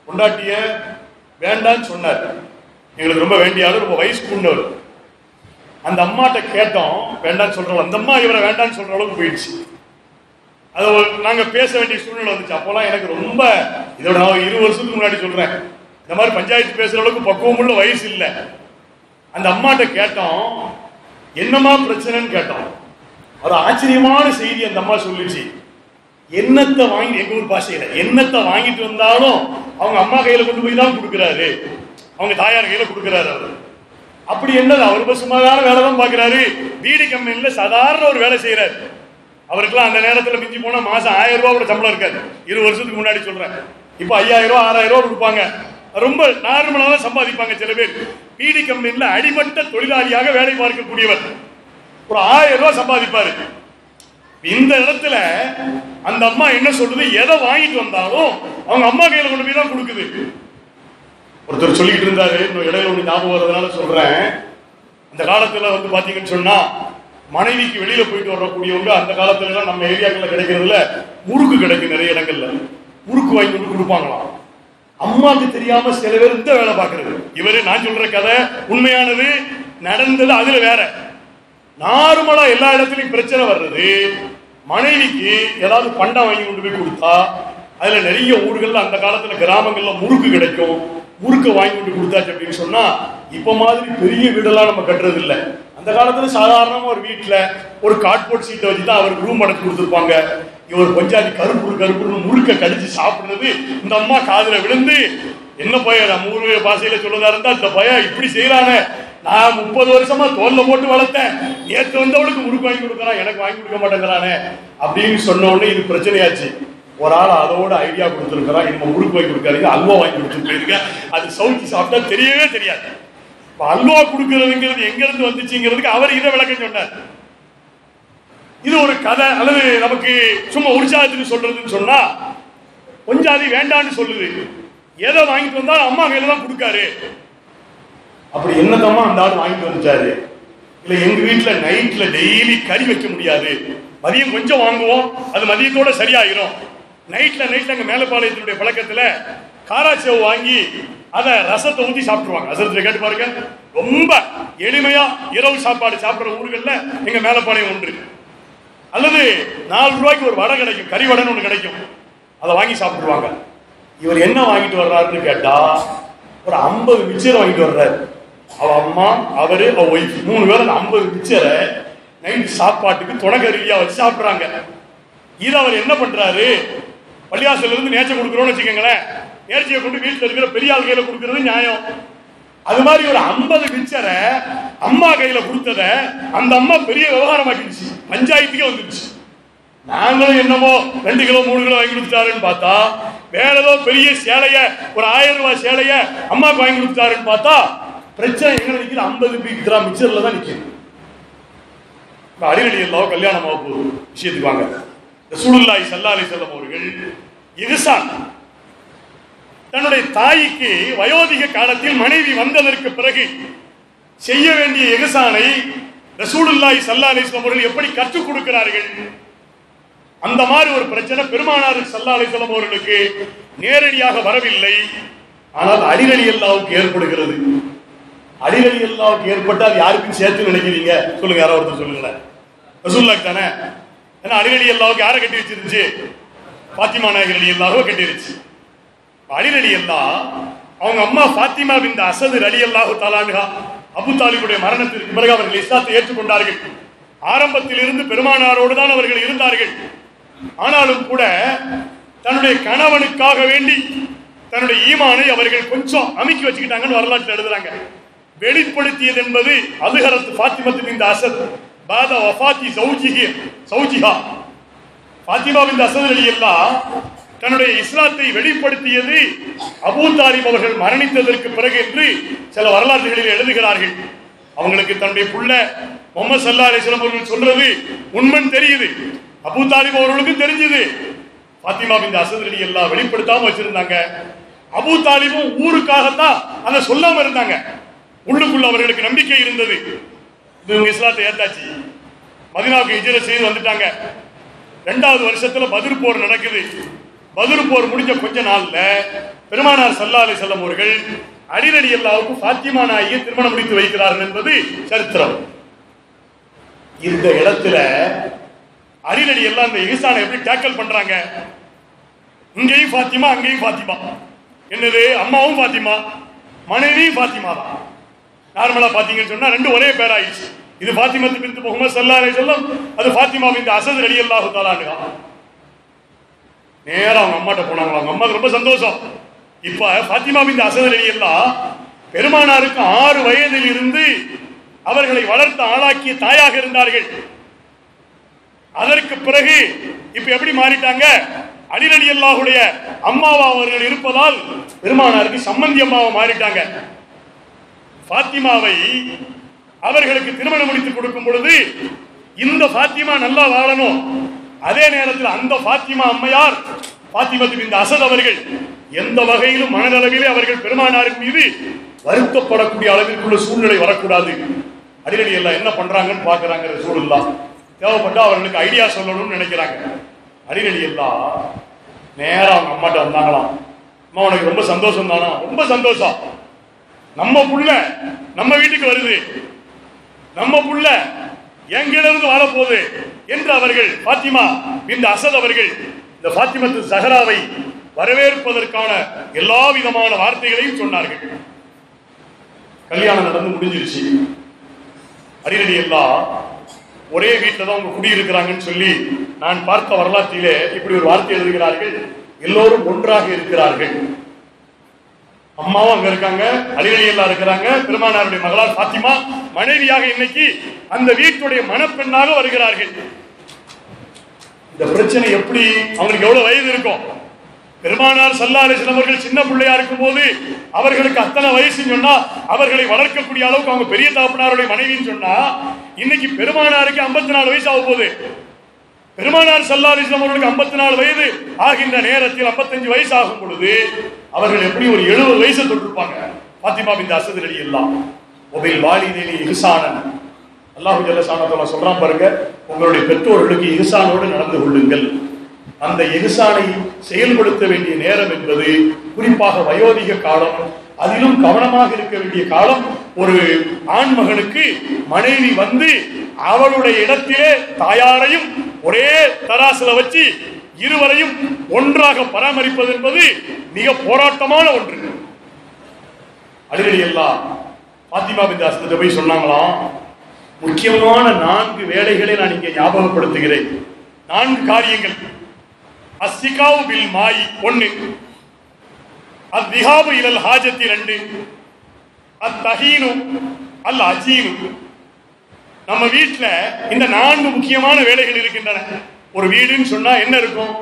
பொண்டாட்டிய வேண்டான்னு சொன்னார். எங்களுக்கு ரொம்ப வேண்டிய ஆளு, ரொம்ப வயசு கூண்டவர். அந்த அம்மாட்ட கேட்டோம், வேண்டான்னு சொல்றோம். அந்த அம்மா இவரை வேண்டான்னு சொல்ற அளவுக்கு போயிடுச்சு. அது நாங்க பேச வேண்டிய சூழ்நிலை வந்துச்சு. அப்போலாம் எனக்கு ரொம்ப, இதோட நான் 20 வருஷத்துக்கு முன்னாடி சொல்றேன், இந்த மாதிரி பஞ்சாயத்து பேசுற அளவுக்கு பக்குவமுள்ள வயசு இல்லை. அந்த அம்மாட்ட கேட்டோம், என்னமா பிரச்சனைன்னு கேட்டோம். ஒரு ஆச்சரியமான செய்தி அந்த அம்மா சொல்லிச்சு. என்னத்தை வாங்கி, எங்க ஊர் பாஷையில என்னத்தை வாங்கிட்டு வந்தாலும் அவங்க அம்மா கையில கொண்டு போய் தான் கொடுக்குறாரு, அவங்க தாயார் கையில கொடுக்குறாரு. அவர் அப்படி என்னது, அவர் சும்மாதான வேலை தான் பாக்குறாரு. பீடி கம்பெனில சாதாரண ஒரு வேலை செய்யறாரு. அவருக்குலாம் அந்த நேரத்தில் மிஞ்சி போனா மாசம் 1000 ரூபாய் கூட சம்பளம் இருக்காது. 20 வருஷத்துக்கு முன்னாடி சொல்றேன். இப்ப 5000 ரூபாய் 6000 ரூபாய் கொடுப்பாங்க. ரொம்ப நார்மலாக சம்பாதிப்பாங்க சில பேர். பீடி கம்பெனில அடிமட்ட தொழிலாளியாக வேலை பார்க்கக்கூடியவர் ஒரு 1000 ரூபாய் சம்பாதிப்பாரு. இந்த இடத்துல அந்த அம்மா என்ன சொல்றது, எதை வாங்கிட்டு வந்தாலும் அவங்க அம்மா கையில கொண்டு போய் தான் கொடுக்குது. ஒருத்தர் சொல்லிட்டு இருந்தாரு, இன்னும் இடையில ஒன்று ஞாபகம் வரதுனால சொல்றேன். அந்த காலத்துல வந்து பாத்தீங்கன்னு சொன்னா, மனைவிக்கு வெளியில போயிட்டு வரக்கூடியவங்க அந்த காலத்துல எல்லாம் நம்ம ஏரியாக்கள்ல கிடைக்கிறதுல முறுக்கு கிடைக்கும். நிறைய இடங்கள்ல முறுக்கு வாங்கி கொண்டு கொடுப்பாங்களாம். அம்மாவுக்கு தெரியாம சில பேர் இந்த வேலை பார்க்கறது. இவரு நான் சொல்ற கதை உண்மையானது, நடந்தது அதுல வேற. நார்மலா எல்லா இடத்துலயும் பிரச்சனை வர்றது, மனைவிக்கு ஏதாவது பண்டம் வாங்கி கொண்டு போய் கொடுத்தா, அதுல நிறைய ஊர்கள்ல அந்த காலத்துல கிராமங்கள்ல முறுக்கு கிடைக்கும். முறுக்க வாங்கி கொண்டு கொடுத்தாச்சு அப்படின்னு சொன்னா, இப்ப மாதிரி பெரிய வீடெல்லாம் நம்ம கட்டுறது இல்லை. அந்த காலத்துல சாதாரணமா ஒரு வீட்டுல ஒரு கார்ட்போர்ட் சீட்டை வச்சுதான் அவருக்கு ரூம் அடைச்சு கொடுத்துருப்பாங்க. இவர் பஞ்சாதி கருப்புன்னு முறுக்க கடிச்சு சாப்பிடுறது இந்த அம்மா காதுல விழுந்து, என்ன பையன் நம்ம ஊரு பாஷையில சொல்லதா இருந்தா, இந்த பையன் இப்படி செய்யறானே, நான் 30 வருஷமா தோல்ல போட்டு வளர்த்தேன், நேற்று வந்தவளுக்கு முறுக்கு வாங்கி கொடுக்கறான், எனக்கு வாங்கி கொடுக்க மாட்டேங்கிறானே அப்படின்னு சொன்ன உடனே இது பிரச்சனையாச்சு. ஒரு ஆள் அதோட ஐடியா கொடுத்துருக்கிறான், நம்ம முறுக்கு வாங்கி கொடுக்காதீங்க, அல்வா வாங்கி கொடுத்துட்டு போயிருங்க, அது சவுத்தி சாப்பிட்டா தெரியவே தெரியாது. அல்வா கொடுக்கறதுங்கிறது எங்க இருந்து வந்துச்சுங்கிறதுக்கு அவர் இதை விளக்கம் சொன்னார். இது ஒரு கதை அல்லது நமக்கு சும்மா உற்சாகத்துக்கு சொல்றதுன்னு சொன்னா, கொஞ்சாதி வேண்டான்னு சொல்லுது, எதை வாங்கிட்டு வந்தாலும் அம்மா கையில தான் கொடுக்காரு. அப்படி என்னதம்மா அந்த ஆள் வாங்கிட்டு வந்துச்சாரு. இல்ல எங்க வீட்டுல நைட்ல டெய்லி கறி வைக்க முடியாது, மதியம் கொஞ்சம் வாங்குவோம், அது மதியத்தோட சரியாயிரும், நைட்ல அங்க மேலப்பாளையத்தினுடைய பழக்கத்துல காராச்சேவு வாங்கி அதை ரசத்தை ஊத்தி சாப்பிட்டுருவாங்க. அசரத்துல கேட்டு பாருங்க, ரொம்ப எளிமையா இரவு சாப்பாடு சாப்பிடுற ஊர்கள்ல எங்க மேலப்பாளையம் ஒன்று. அல்லது 4 ரூபாய்க்கு ஒரு வடை கிடைக்கும், கறி வடைன்னு ஒண்ணு கிடைக்கும், அதை வாங்கி சாப்பிட்டுருவாங்க. இவர் என்ன வாங்கிட்டு வர்றாருன்னு கேட்டா ஒரு 50 மிச்சரை வாங்கிட்டு வர்றாரு. அவ அம்மா, அவரு, அவ ஒய்ஃப் 3 பேர் அந்த 50 மிச்சரை நைட் சாப்பாட்டுக்கு தொடக்கரியா வச்சு சாப்பிடுறாங்க. இது அவர் என்ன பண்றாரு, பள்ளியாசல இருந்து நேர்ச்சி கொடுக்குறோம்னு வச்சுக்கோங்களேன், நேர்ச்சியை கொண்டு வீட்டில் இருக்கிற பெரிய ஆள் கையில கொடுக்கறது நியாயம். அது மாதிரி ஒரு 50 மிச்சரை அம்மா கையில கொடுத்தத அந்த அம்மா பெரிய விவகாரம் ஆக்கிடுச்சு, பஞ்சாயத்துக்கே வந்துடுச்சு. நாங்களும் என்னமோ 2 கிலோ 3 கிலோ வாங்கி கொடுத்துட்டாருன்னு பார்த்தா வேற ஏதோ பெரிய சேலைய, ஒரு 1000 ரூபாய் சேலைய அம்மாவுக்கு வாங்கி கொடுத்துட்டாருன்னு பார்த்தா பிரச்சனை எங்க நிற்கிது, 50 கிராம் மிச்சர்ல தான் நிற்கிது. அடிநடி எல்லாம் கல்யாணம் ஆக போகுது விஷயத்துக்கு வாங்க. ரசூலுல்லாஹி ஸல்லல்லாஹு அலைஹி வஸல்லம் அவர்கள் இஹ்சான், தன்னுடைய தாய்க்கு வயோதிக காலத்தில் மனைவி வந்ததற்கு பிறகு செய்ய வேண்டிய இஹ்சானை ரசூலுல்லாஹி ஸல்லல்லாஹு அலைஹி வஸல்லம் அவர்கள் எப்படி கற்றுக் கொடுக்கிறார்கள். அந்த மாதிரி ஒரு பிரச்சனை பெருமானார் ஸல்லல்லாஹு அலைஹி வஸல்லம் அவர்களுக்கு நேரடியாக வரவில்லை, ஆனால் அலி ரலியல்லாஹுக்கு ஏற்படுகிறது. அலி ரலியல்லாஹுக்கு ஏற்பட்டால் யாருக்கும் சேர்த்து நினைக்கிறீங்க சொல்லுங்க, யாராவது ஒருத்தர் சொல்லுங்களேன். ரசூலுல்லாஹ் தானே. ஏன்னா அலி ரலியல்லாஹுக்கு யாரை கட்டி வச்சிருந்துச்சு, ஃபாத்திமா நாயகி ரலியல்லாஹுவை கட்டிருச்சு. அலி ரலியல்லாஹ் அவங்க அம்மா ஃபாத்திமா பின்த் அஸத் ரலியல்லாஹு தஆலா அன்ஹா அபூ தாலிபுடைய மரணத்திற்கு பிறகு அவர்கள் இஸ்லாத்தை ஏற்றுக்கொண்டார்கள். ஆரம்பத்தில் இருந்து பெருமானாரோடு தான் அவர்கள் இருந்தார்கள். ஆனாலும் கூட தன்னுடைய கணவனுக்காக வேண்டி தன்னுடைய ஈமானை அவர்கள் கொஞ்சம் அமுக்கி வச்சுக்கிட்டாங்கன்னு வரலாற்றில் எழுதுறாங்க. வெளிப்படுத்தியது என்பது அதுஹரத் ஃபாத்திமத்து பின்த் அஸத் பாத வஃபாத்தி ஸௌஜிஹா. ஃபாத்திமா பின்த் அஸத் ரலியல்லாஹ் தன்னுடைய இஸ்லாத்தை வெளிப்படுத்தியது அபூ தாலிப் அவர்கள் மரணித்ததற்கு பிறகு என்று சில வரலாற்றுகளில் எழுதுகிறார்கள். அவங்களுக்கு தன்னுடைய புள்ள முஹம்மது ஸல்லல்லாஹு அலைஹி வஸல்லம் அவர்கள் சொல்றது உண்மைன்னு தெரியுது, அபூ தாலிப் அவர்களுக்கும் தெரிஞ்சது. ஃபாத்திமா பின்த் அஸத் ரலியல்லாஹ் வெளிப்படுத்தாம வச்சிருந்தாங்க. அபூ தாலிபும் ஊருக்காகத்தான் அதை சொல்லாம இருந்தாங்க, உள்ளுக்குள்ள அவர்களுக்கு நம்பிக்கை இருந்தது. இவங்க இஸ்லாத்தை ஏத்தாச்சு, மதீனாவுக்கு ஹிஜ்ரத் செய்து வந்துட்டாங்க. 2வது வருஷத்துல பத்ர் போர் நடக்குது. பத்ர் போர் முடிஞ்ச கொஞ்ச நாள்ல பெருமானார் ஸல்லல்லாஹு அலைஹி வஸல்லம் அவர்கள் அலி ரலியல்லாஹுக்கு ஃபாத்திமா நாயகியை திருமணம் முடித்து வைக்கிறார்கள் என்பது சரித்திரம். இந்த இடத்துல அலி ரலியல்லாஹு அந்த இஹ்சானை எப்படி டேக்கிள் பண்றாங்க, இங்கேயும் ஃபாத்திமா அங்கேயும் ஃபாத்திமா. என்னது, அம்மாவும் ஃபாத்திமா மனைவியும் ஃபாத்திமா தான். நார்மலா பாத்தீங்கன்னு சொன்னா 2 ஒரே பேர் ஆயிடுச்சு. இது ஃபாத்திமத்து பின்த் முஹம்மது ஸல்லல்லாஹு அலைஹி வஸல்லம், அது ஃபாத்திமா பின்த் அஸத் ரலியல்லாஹு தஆலா அன்ஹா. நேரா அவங்க அம்மாட்ட போனாங்க. அவங்க அம்மாவுக்கு ரொம்ப சந்தோஷம். இப்ப ஃபாத்திமா பின்த் அஸத் ரலியல்லாஹு பெருமானாருக்கு 6 வயதில் இருந்து அவர்களை வளர்த்து ஆளாக்கிய தாயாக இருந்தார்கள். அதற்கு பிறகு இப்ப எப்படி மாறிட்டாங்க, அலி ரலியல்லாஹுடைய அம்மாவா அவர்கள் இருப்பதால் பெருமானாருக்கு சம்பந்தி அம்மாவா மாறிட்டாங்க. ஃபாத்திமாவை அவர்களுக்கு திருமணம் முடித்து கொடுக்கும் பொழுது இந்த ஃபாத்திமா நல்லா வாழணும், அதே நேரத்தில் அந்த ஃபாத்திமா அம்மையார் ஃபாத்திமத்து பின்த் அஸத் அவர்கள் எந்த வகையிலும் மனதளவிலே அவர்கள் பெருமானாருக்கு மீது வருத்தப்படக்கூடிய அளவிற்குள்ள சூழ்நிலை வரக்கூடாது. அலி ரலியல்லாஹு என்ன பண்றாங்கன்னு பாக்குறாங்க ரசூலுல்லாஹ். தேவைப்பட்டா அவர்களுக்கு ஐடியா சொல்லணும்னு நினைக்கிறாங்க. அலி ரலியல்லாஹு நேரா அவங்க அம்மாட்ட வந்தாங்களாம். அம்மா உனக்கு ரொம்ப சந்தோஷம் தானா? ரொம்ப சந்தோஷம், நம்ம புள்ள நம்ம வீட்டுக்கு வருது, நம்ம புள்ள எங்கிலிருந்து வாழப்போகுது என்று அவர்கள் ஃபாத்திமா பின்த் அஸத் அவர்கள் இந்த ஃபாத்திமத்து ஸஹராவை வரவேற்பதற்கான எல்லா விதமான வார்த்தைகளையும் சொன்னார்கள். கல்யாணம் நடந்து முடிஞ்சிருச்சு. அலி ரலியல்லாஹு ஒரே வீட்டில் தான் அவங்க குடியிருக்கிறாங்கன்னு சொல்லி நான் பார்த்த வரலாற்றிலே இப்படி ஒரு வார்த்தை எழுதுகிறார்கள், எல்லோரும் ஒன்றாக இருக்கிறார்கள். அம்மாவும் அங்க இருக்காங்க, அலி ரலியல்லாஹு இருக்கிறாங்க, பெருமானாருடைய மகளார் ஃபாத்திமா மனைவியாக இன்னைக்கு அந்த வீட்டுடைய மணப்பெண்ணாக வருகிறார்கள். இந்த பிரச்சனை எப்படி, அவங்களுக்கு எவ்வளவு வயது இருக்கும்? பெருமானார் ஸல்லல்லாஹு அலைஹி வஸல்லம் அவர்கள் சின்ன பிள்ளையா இருக்கும் போது அவர்களுக்கு அத்தனை வயசுன்னு சொன்னா அவர்களை வளர்க்கக்கூடிய அளவுக்கு அவங்க பெரிய தகப்பனாருடைய மனைவின்னு சொன்னா இன்னைக்கு பெருமானாருக்கு 54 வயசு ஆக போகுது. பெருமானார் ஸல்லல்லாஹு அலைஹி வஸல்லம் அவர்களுக்கு 54 வயது ஆகின்ற நேரத்தில் 55 வயசு ஆகும் பொழுது அவர்கள் எப்படி ஒரு 70 வயசை தொட்டிருப்பாங்க. ஃபாத்திமா பின்த் அஸத் ரலியல்லாஹு வபில் வாலிதைனி இஹ்சானன், அல்லாஹ் ஜல்ல ஷானஹு வ தஆலா சொல்றான் பாருங்க, உங்களுடைய பெற்றோர்களுக்கு இஹ்சானோடு நடந்து கொள்ளுங்கள். அந்த எஹ்சானை செயல்படுத்த வேண்டிய நேரம் என்பது குறிப்பாக வயோதிக காலம், அதிலும் கவனமாக இருக்க வேண்டிய காலம். ஒரு ஆண் மகனுக்கு மனைவி வந்து அவளுடைய இடத்திலே தாயாரையும் ஒரே தராசுல வச்சு இருவரையும் ஒன்றாக பராமரிப்பது என்பது மிக போராட்டமான ஒன்று. அலி எல்லாம் பாத்திமா பின்த் அஸ்த் போய் சொன்னாங்களாம், முக்கியமான 4 வேலைகளை நான் இங்கே ஞாபகப்படுத்துகிறேன். 4 காரியங்கள். அஸ்ஸிகாவு பில் மாயி 1, அத்ஹாபு இலல் ஹாஜத்தி 2, அத்தஹீனு அல் அஜீனு. நம்ம வீட்டுல இந்த 4 முக்கியமான வேலைகள் இருக்கின்றன. ஒரு வீடுன்னு சொன்னா என்ன இருக்கும்?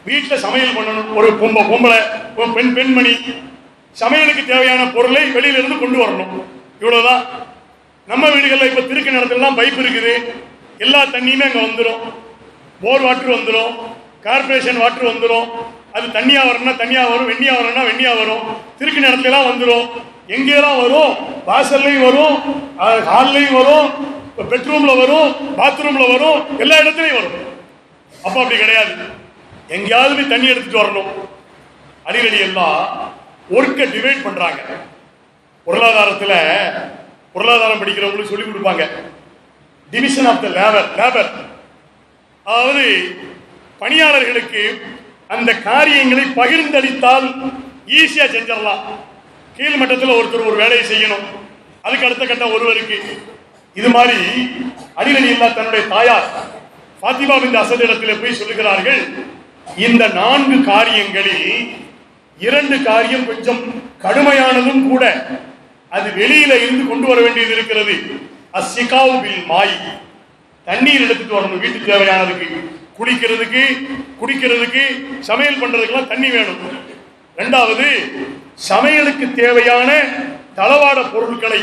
வீட்டுல சமையல் பண்ணணும். ஒரு பொம்பளை பெண்மணி சமையலுக்கு தேவையான பொருளை வெளியில இருந்து கொண்டு வரணும். இவ்வளவுதான். நம்ம வீடுகள்ல இப்ப திருக்க நேரத்துல பைப் இருக்குது, எல்லா தண்ணியுமே அங்க வந்துடும். போர் வாட்டர் வந்துடும், கார்பரேஷன் வாட்டர் வந்துடும். அது தண்ணியா வரணும்னா தண்ணியா வரும், வெண்ணியா வரணும்னா வெண்ணியா வரும். திருக்கு நேரத்துல எல்லாம் வந்துடும். எங்கெல்லாம் வரும்? வாசல்லையும் வரும், ஹால்லையும் வரும், பெட்ரூம்ல வரும், பாத்ரூம்ல வரும், எல்லா இடத்துலையும் வரும். அப்ப அப்படி கிடையாது, எங்கேயாவது தண்ணி எடுத்துட்டு வரணும். அடிக்கடி எல்லாம் ஒர்க்கை டிவைட் பண்றாங்க. பொருளாதாரம் படிக்கிறவங்களுக்கு சொல்லி கொடுப்பாங்க, டிவிஷன் ஆஃப் த லேபர். அதாவது பணியாளர்களுக்கு அந்த காரியங்களை பகிர்ந்தளித்தால் ஈஸியா செஞ்சிடலாம். கீழ் மட்டத்தில் ஒருத்தர் ஒரு வேலையை செய்யணும், அதுக்கு அடுத்த கட்டம் ஒருவருக்கு. இது மாதிரி அலி அல்லா தன்னுடைய தாயார் பாத்திமா பின்த் அஸ்த் இடத்திலே போய் சொல்லுகிறார்கள், இந்த 4 காரியங்களில் 2 காரியம் கொஞ்சம் கடுமையானதும் கூட, அது வெளியில இருந்து கொண்டு வர வேண்டியது இருக்கிறது. அஸ்ஸிகாவு பில் மாய், தண்ணீர் எடுத்துட்டு வரணும். வீட்டுக்கு தேவையானதுக்கு, குளிக்கிறதுக்கு, குடிக்கிறதுக்கு, சமையல் பண்றதுக்கெல்லாம் தண்ணி வேணும். 2வது, சமையலுக்கு தேவையான தளவாட பொருட்களை,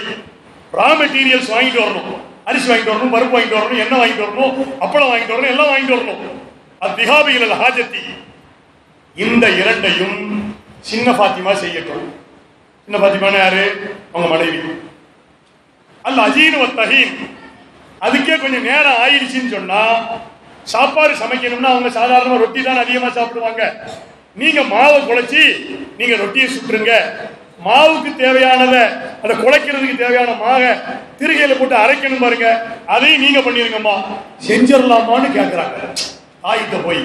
ரா மெட்டீரியல்ஸ் வாங்கிட்டு வரணும். அரிசி வாங்கிட்டு வரணும், பருப்பு வாங்கிட்டு வரணும், எண்ணெய் வாங்கிட்டு வரணும், அப்பளம் வாங்கிட்டு வரணும், எல்லாம் வாங்கிட்டு வரணும். அத்ஹாபு இலல் ஹாஜத்தி. இந்த 2ஐயும் சின்ன பாத்திமா செய்யட்டும். சின்ன பாத்திமான யாரு? அவங்க மனைவி. அல் அஜீன் வத் தஹீன். அதுக்கே கொஞ்சம் நேரம் ஆயிடுச்சுன்னு சொன்னா, சாப்பாடு சமைக்கணும்னா அவங்க சாதாரணமா ரொட்டி தான் அதிகமா சாப்பிடுவாங்க. நீங்க மாவை குழைச்சி நீங்க ரொட்டியை சுட்டுருங்க. மாவுக்கு தேவையானதை, அதை குழைக்கிறதுக்கு தேவையான மாவை திருகையில போட்டு அரைக்கணும் பாருங்க, அதையும் நீங்க பண்ணிருங்கம்மா. செஞ்சிடலாமான்னு கேட்கிறாங்க தாயிட்ட போய்,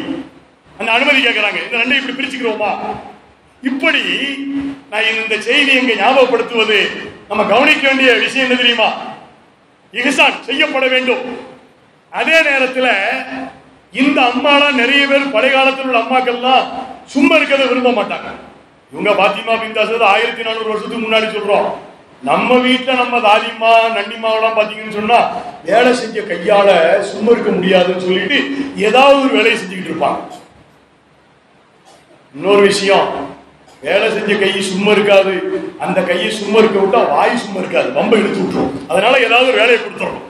அந்த அனுமதி கேட்கிறாங்க. இந்த 2 இப்படி பிரிச்சுக்கிறோமா? இப்படி நான் இந்த செய்தி எங்க ஞாபகப்படுத்துவது, நம்ம கவனிக்க வேண்டிய விஷயம் என்ன தெரியுமா? இஹ்சான் செய்யப்பட வேண்டும். அதே நேரத்தில் இந்த அம்மாலாம் நிறைய பேர் பழைய காலத்தில் உள்ள அம்மாக்கள்லாம் சும்மா இருக்கிறத விரும்ப மாட்டாங்க. இவங்க பாத்திமா பின்த் அஸ்த் 1400 வருஷத்துக்கு முன்னாடி சொல்றோம். நம்ம வீட்டுல நம்ம தாதிமா நன்னிமாவெல்லாம் பாத்தீங்கன்னு சொன்னா வேலை செஞ்ச கையால சும்மா இருக்க முடியாதுன்னு சொல்லிட்டு ஏதாவது ஒரு வேலையை செஞ்சுக்கிட்டு இருப்பாங்க. இன்னொரு விஷயம், வேலை செஞ்ச கை சும்மா இருக்காது. அந்த கையை சும்மா இருக்க விட்டா வாய் சும்மா இருக்காது, வம்ப இழுத்து விட்டுரும். அதனால ஏதாவது ஒரு வேலையை கொடுத்துரும்.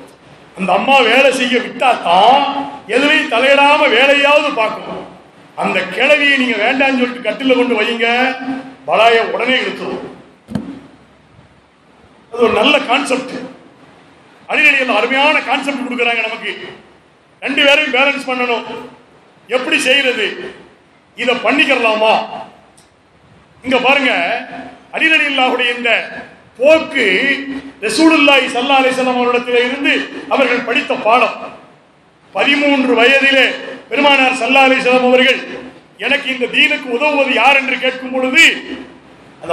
அந்த அம்மா வேலை செய்ய விட்டா தான் எதுலையும் தலையிடாம வேலையாவது பார்க்கணும். அந்த கிழவியை நீங்க வேண்டாம்னு சொல்லிட்டு கட்டில கொண்டு வைங்க, பலாய உடனே இழுத்துரும். அது ஒரு நல்ல கான்செப்ட். அடிநடிகள் அருமையான கான்செப்ட் கொடுக்குறாங்க நமக்கு. 2 பேரையும் பேலன்ஸ் பண்ணணும். எப்படி செய்யறது? இதை பண்ணிக்கலாமா? இங்க பாருங்க, அலிரலியல்லாஹுடைய இந்த போக்கு ரசூலுல்லாஹி ஸல்லல்லாஹு அலைஹி வஸல்லம் அவர்களிடத்திலே இருந்து அவர்கள் படித்த பாடம். 13 வயதிலே பெருமானார் ஸல்லல்லாஹு அலைஹி வஸல்லம் அவர்கள் எனக்கு இந்த தீனுக்கு உதவுவது யார் என்று கேட்கும் பொழுது, அந்த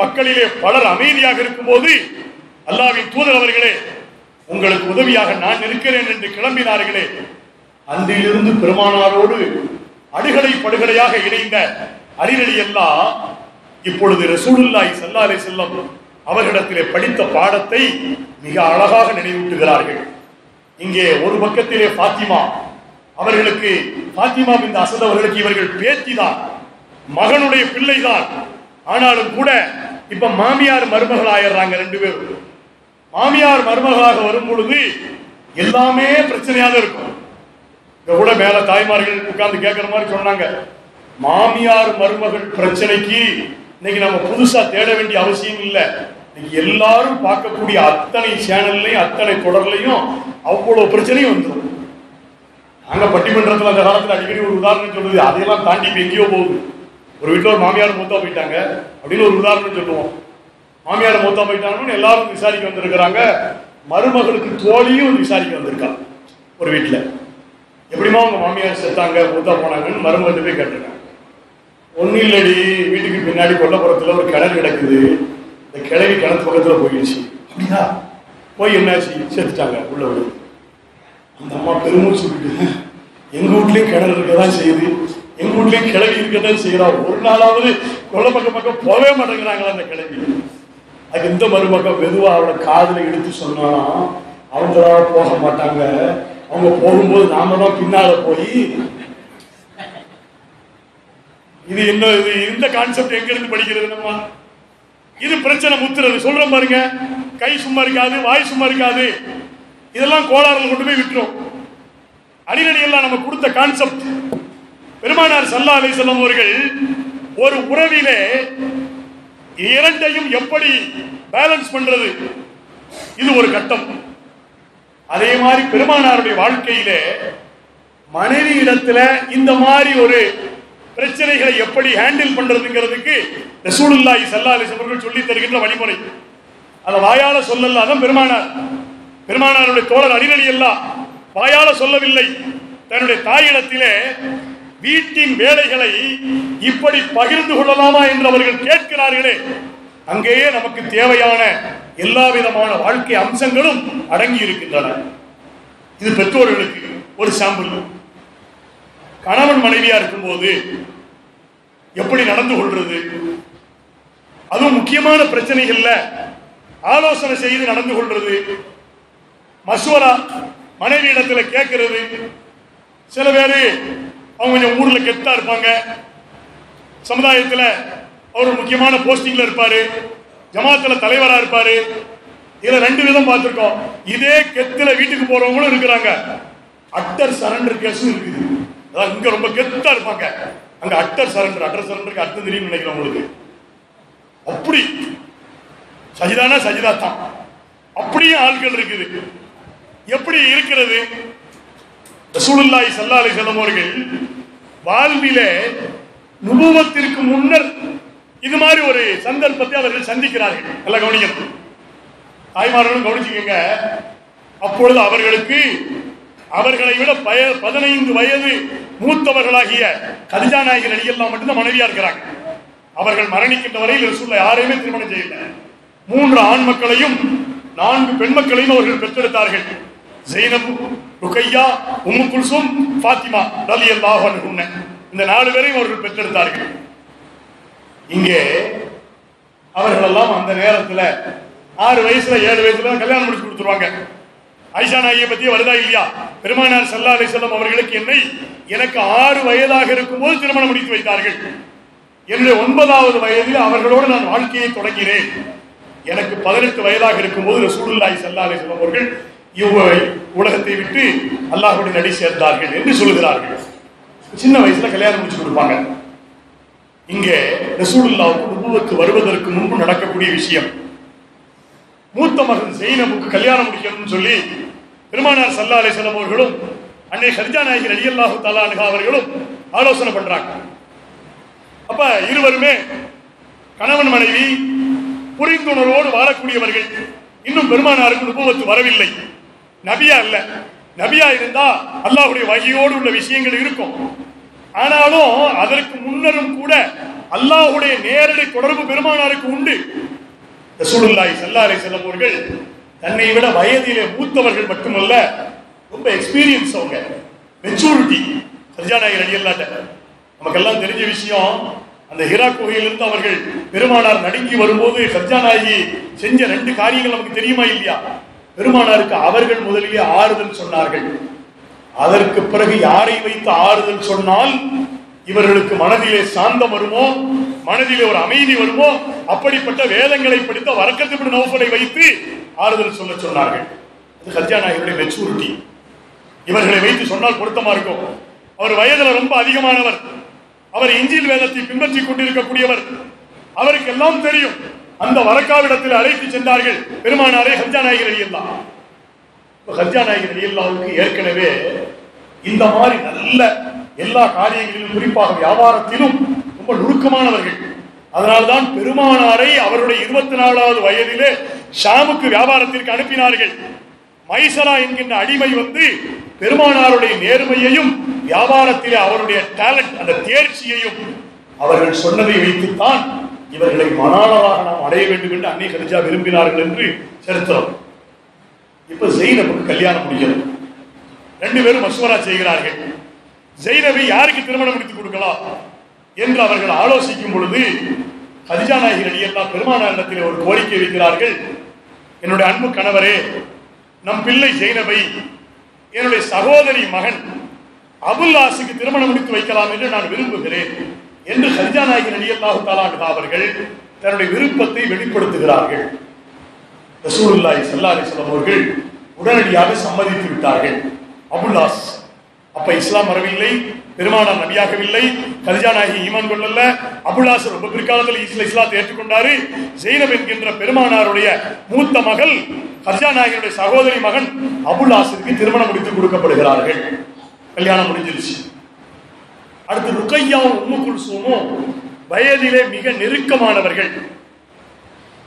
மக்களிலே பலர் அமைதியாக இருக்கும் போது, அல்லாஹ்வின் தூதர் அவர்களே உங்களுக்கு உதவியாக நான் இருக்கிறேன் என்று கிளம்பினார்களே, அன்றிலிருந்து பெருமானாரோடு அடிகளை படுகளையாக இணைந்த அலி ரலியல்லாஹு இப்பொழுது ரசூலுல்லாஹி ஸல்லல்லாஹு அலைஹி வஸல்லம் அவர்களிடத்திலே படித்த பாடத்தை மிக அழகாக நினைவூட்டுகிறார்கள். இங்கே ஒரு பக்கத்திலே பாத்திமா அவர்களுக்கு, பாத்திமா பின்த் அஸ்த் அவர்களுக்கு இவர்கள் பேத்திதான், மகனுடைய பிள்ளைதான். ஆனாலும் கூட இப்ப மாமியார் மருமகள் ஆயிடுறாங்க 2 பேரும். மாமியார் மருமகளாக வரும் பொழுது எல்லாமே பிரச்சனையாக இருக்கும். இங்க கூட மேல தாய்மார்கள் உட்கார்ந்து கேட்கிற மாதிரி சொன்னாங்க, மாமியார் மருமகள் பிரச்சனைக்கு இன்னைக்கு நம்ம புதுசா தேட வேண்டிய அவசியம் இல்லை. இன்னைக்கு எல்லாரும் பார்க்கக்கூடிய அத்தனை சேனல்லையும் அத்தனை தொடர்லையும் அவ்வளவு பிரச்சனையும் வந்துடும். நாங்க பட்டிமன்றத்தில் அந்த காலத்தில் அடிக்கடி ஒரு உதாரணம் சொல்றது, அதையெல்லாம் தாண்டி இப்ப எங்கேயோ போகுது. ஒரு வீட்டில் ஒரு மாமியார் மூத்தா போயிட்டாங்க அப்படின்னு ஒரு உதாரணம் சொல்லுவோம். மாமியார் மூத்தா போயிட்டாங்கன்னு எல்லாரும் விசாரிக்க வந்திருக்கிறாங்க. மருமகளுக்கு தோழியும் விசாரிக்க வந்திருக்காங்க. ஒரு வீட்டில் எப்படிமா உங்க மாமியார் செத்தாங்க மூத்தா போனாங்கன்னு மருமகிட்ட போய் கேட்டிருக்காங்க. ஒன்னும் இல்லடி, வீட்டுக்கு பின்னாடி கொல்லப்புறத்துல ஒரு கிணறு கிடக்குது, இந்த கிணறு கிணத்து பக்கத்துல போயிடுச்சு. அப்படியா? போய் என்னாச்சு? செத்துட்டாங்க உள்ள விடு. அந்த அம்மா பெருமூச்சு விட்டு, எங்க வீட்லயும் கிணறு இருக்கதான் செய்யுது, எங்க வீட்லயும் கிளவி இருக்கதான் செய்யறா, ஒரு நாளாவது கொள்ள பக்கம் போகவே மாட்டேங்கிறாங்களா அந்த கிளவி. அதுக்கு இந்த மருமக்கள் மெதுவா அவளை காதுல எடுத்து சொன்னா, அவங்களா போக மாட்டாங்க, அவங்க போகும்போது நாம தான் பின்னால போய். இது என்ன, இது இந்த கான்செப்ட் எங்க இருந்து படிக்கிறது நம்ம? இது பிரச்சனை முத்துறது. சொல்றோம் பாருங்க, கை சும்மா இருக்காது, வாய் சும்மா இருக்காது, இதெல்லாம் கோளாறுல கொண்டு போய் விட்டுரும். அடிநடி எல்லாம் நம்ம கொடுத்த கான்செப்ட். பெருமானார் ஸல்லல்லாஹு அலைஹி வஸல்லம் அவர்கள் ஒரு உறவிலே இரண்டையும் எப்படி பேலன்ஸ் பண்றது, இது ஒரு கட்டம். அதே மாதிரி பெருமானாருடைய வாழ்க்கையிலே மனைவி இடத்துல இந்த மாதிரி ஒரு பிரச்சனைகளை எப்படி ஹேண்டில் பண்றதுங்கிறதுக்கு ரசூலுல்லாஹி ஸல்லல்லாஹு அலைஹி வஸல்லம் அவர்கள் சொல்லி தருகின்ற வழிமுறை. அத வாயால சொல்லல, அதான் பெருமானாருடைய தோழர் அடிநடி எல்லாம் வாயால சொல்லவில்லை. தன்னுடைய தாயிடத்திலே வீட்டின் வேலைகளை இப்படி பகிர்ந்து கொள்ளலாமா என்று அவர்கள் கேட்கிறார்களே, அங்கேயே நமக்கு தேவையான எல்லா விதமான வாழ்க்கை அம்சங்களும் அடங்கி இருக்கின்றன. இது பெற்றோர்களுக்கு ஒரு சாம்பிள். கணவன் மனைவியா இருக்கும்போது எப்படி நடந்து கொள்றது, அதுவும் முக்கியமான பிரச்சனைகள்ல ஆலோசனை செய்து நடந்து கொள்றது, மஸ்வரா மனைவி இடத்துல கேட்கிறது. சில பேரு அவங்க கொஞ்சம் ஊர்ல கெத்தா இருப்பாங்க, சமுதாயத்தில் அவர் முக்கியமான போஸ்டிங்ல இருப்பாரு, ஜமாத்துல தலைவரா இருப்பாரு. இதுல ரெண்டு விதம் பார்த்திருக்கோம். இதே கெத்துல வீட்டுக்கு போறவங்களும் இருக்கிறாங்க, அட்டர் சரண்டர் கேஸும் இருக்குது. அதான் இங்க ரொம்ப கெத்தா இருப்பாங்க, அங்க அட்டர் சரண்டருக்கு அர்த்தம் தெரியும் நினைக்கிறேன் உங்களுக்கு. அப்படி சஜிதானா சஜிதா தான், அப்படியே ஆட்கள் இருக்குது. எப்படி இருக்கிறது? ரசூலுல்லாஹி ஸல்லல்லாஹு அலைஹி வஸல்லம் அவர்கள் வாழ்விலே நுபுவத்திற்கு முன்னர் இது மாதிரி ஒரு சந்தர்ப்பத்தை அவர்கள் சந்திக்கிறார்கள். நல்லா கவனிக்கணும், தாய்மார்களும் கவனிச்சுக்கங்க. அப்பொழுது அவர்களுக்கு அவர்களை விட 15 வயது மூத்தவர்களாகிய கதிஜா நாயகி ரலியல்லாஹு மட்டும்தான் மனைவியா இருக்கிறாங்க. அவர்கள் மரணிக்கின்ற வரையில் ரசூலுல்லாஹ் யாரையுமே திருமணம் செய்யல. 3 ஆண் மக்களையும் 4 பெண் மக்களையும் அவர்கள் பெற்றெடுத்தார்கள். ஜைனப், ருக்கையா, உம்மு குல்சூம், ஃபாத்திமா ரலியல்லாஹு அன்ஹுன்ன, இந்த 4 பேரையும் அவர்கள் பெற்றெடுத்தார்கள். இங்கே அவர்கள் எல்லாம் அந்த நேரத்தில் 6 வயசுல 7 வயசுல கல்யாணம் முடிச்சு கொடுத்துருவாங்க. ஆயிஷா நாயியை பத்தி வருதா இல்லையா? பெருமானார் ஸல்லல்லாஹு அலைஹி வஸல்லம் அவர்களுக்கு எனக்கு 6 வயதாக இருக்கும்போது திருமணம் முடித்து வைத்தார்கள். என்னுடைய 9வது வயதில் அவர்களோடு நான் வாழ்க்கையை தொடங்கினேன். எனக்கு 18 வயதாக இருக்கும்போது ரசூலுல்லாஹி ஸல்லல்லாஹு அலைஹி வஸல்லம் அவர்கள் உலகத்தை விட்டு அல்லாஹ்வுடைய நடி சேர்ந்தார்கள் என்று சொல்கிறார்கள். சின்ன வயசுல கல்யாணம் முடிச்சு கொடுப்பாங்க. இங்கே ரசூலுல்லாஹ்வுக்கு நுபுவத் வருவதற்கு முன்பு நடக்கக்கூடிய விஷயம். மூத்த மகன் ஜைனபுக்கு கல்யாணம் முடிக்கணும்னு சொல்லி பெருமானார் ஸல்லல்லாஹு அலைஹி வஸல்லம் அவர்களும் அன்னை கதிஜா நாயகி ரலியல்லாஹு தஆலா அன்ஹா அவர்களும் ஆலோசனை பண்றாங்க. அப்ப இருவருமே கணவன் மனைவி புரிந்துணர்வோடு வாழக்கூடியவர்கள். இன்னும் பெருமானாருக்கு நுபுவத் வரவில்லை, நபியா இல்ல. நபியா இருந்தா அல்லாஹ்வுடைய வஹியோடு உள்ள விஷயங்கள் இருக்கும். ஆனாலும் அதற்கு முன்னரும் கூட அல்லாஹ்வுடைய நேரடி தொடர்பு பெருமானாருக்கு உண்டு. ரசூலுல்லாஹி ஸல்லல்லாஹு அலைஹி வஸல்லம் அவர்கள் தன்னை விட வயதிலே மூத்தவர்கள் மட்டுமல்ல, ரொம்ப எக்ஸ்பீரியன்ஸ், அவங்க மெச்சூரிட்டி. கதிஜா நாயகி ரலியல்லாஹு அன்ஹா நமக்கெல்லாம் தெரிஞ்ச விஷயம். அந்த ஹிரா குகையிலிருந்து அவர்கள் பெருமானார் நடுங்கி வரும்போது கதிஜா நாயகி செஞ்ச 2 காரியங்கள் நமக்கு தெரியுமா இல்லையா? பெருமானாருக்கு அவர்கள் முதலிலே ஆறுதல் சொன்னார்கள். அதற்கு பிறகு யாரை வைத்து ஆறுதல் சொன்னால் இவர்களுக்கு மனதிலே சாந்தம் வருமோ, மனதிலே ஒரு அமைதி வருமோ, அப்படிப்பட்ட வேதங்களை படித்த வரக்கத் இப்னு நௌஃபலை வைத்து ஆறுதல் சொல்ல சொன்னார்கள். அது கதிஜா நாயகியுடைய மெச்சூரிட்டி. இவர்களை வைத்து சொன்னால் பொருத்தமா இருக்கும். அவர் வயதில் ரொம்ப அதிகமானவர், அவர் இஞ்சில் வேதத்தை பின்பற்றிக் கொண்டிருக்கக்கூடியவர், அவருக்கு எல்லாம் தெரியும். அந்த வரக்காவிடத்தில் அழைத்து சென்றார்கள் பெருமானாரை கதிஜா நாயகி ரலியல்லாஹு. கதிஜா நாயகி ரலியல்லாஹுக்கு ஏற்கனவே இந்த மாதிரி நல்ல எல்லா காரியங்களிலும் குறிப்பாக வியாபாரத்திலும் ரொம்ப நுணுக்கமானவர்கள். அதனால்தான் பெருமானாரை அவருடைய 24வது வயதிலே ஷாமுக்கு வியாபாரத்திற்கு அனுப்பினார்கள். மைசரா என்கின்ற அடிமை வந்து பெருமானாருடைய நேர்மையையும் வியாபாரத்திலே அவருடைய டேலண்ட் அந்த தேர்ச்சியையும் அவர்கள் சொன்னதை வைத்துத்தான் இவர்களை மணாளராக நாம் அடைய வேண்டும் என்று அன்னை கதீஜா விரும்பினார்கள் என்று சரித்திரம். இப்ப ஜெய்னபுக்கு கல்யாணம் முடிகிறது. 2 பேரும் மசூரா செய்கிறார்கள். ஜெய்னபை யாருக்கு திருமணம் முடித்து கொடுக்கலாம் என்று அவர்கள் ஆலோசிக்கும் பொழுது கதீஜா நாயகி ரலியல்லாஹு பெருமானாரிடத்தில் ஒரு கோரிக்கை வைக்கிறார்கள். என்னுடைய அன்பு கணவரே, நம் பிள்ளை ஜெய்னபை என்னுடைய சகோதரி மகன் அபுல்லாஸுக்கு திருமணம் முடித்து வைக்கலாம் என்று நான் விரும்புகிறேன் என்று கதீஜா நாயகி ரலியல்லாஹு தஆலா அன்ஹா அவர்கள் தன்னுடைய விருப்பத்தை வெளிப்படுத்துகிறார்கள். ரசூலுல்லாஹி ஸல்லல்லாஹு அலைஹி வஸல்லம் அவர்கள் உடனடியாக சம்மதித்து விட்டார்கள். அபுல்லாஸ் அப்ப இஸ்லாம் வரவில்லை, பெருமானார் நபியாகவில்லை, கதீஜா நாயகி ஈமான் கொள்ளல. அபுல்லாஸ் ரொம்ப பிற்காலத்தில் இஸ்லாத்தை ஏற்றுக்கொண்டாரு. ஜெய்னப் என்கின்ற பெருமானாருடைய மூத்த மகள் கதீஜா நாயகியுடைய சகோதரி மகன் அபுல்லாஸுக்கு திருமணம் முடித்து கொடுக்கப்படுகிறார்கள். கல்யாணம் முடிஞ்சிருச்சு. அடுத்து ருக்கையாவும் உம்மு குல்சூமும் வயதிலே மிக நெருக்கமானவர்கள்.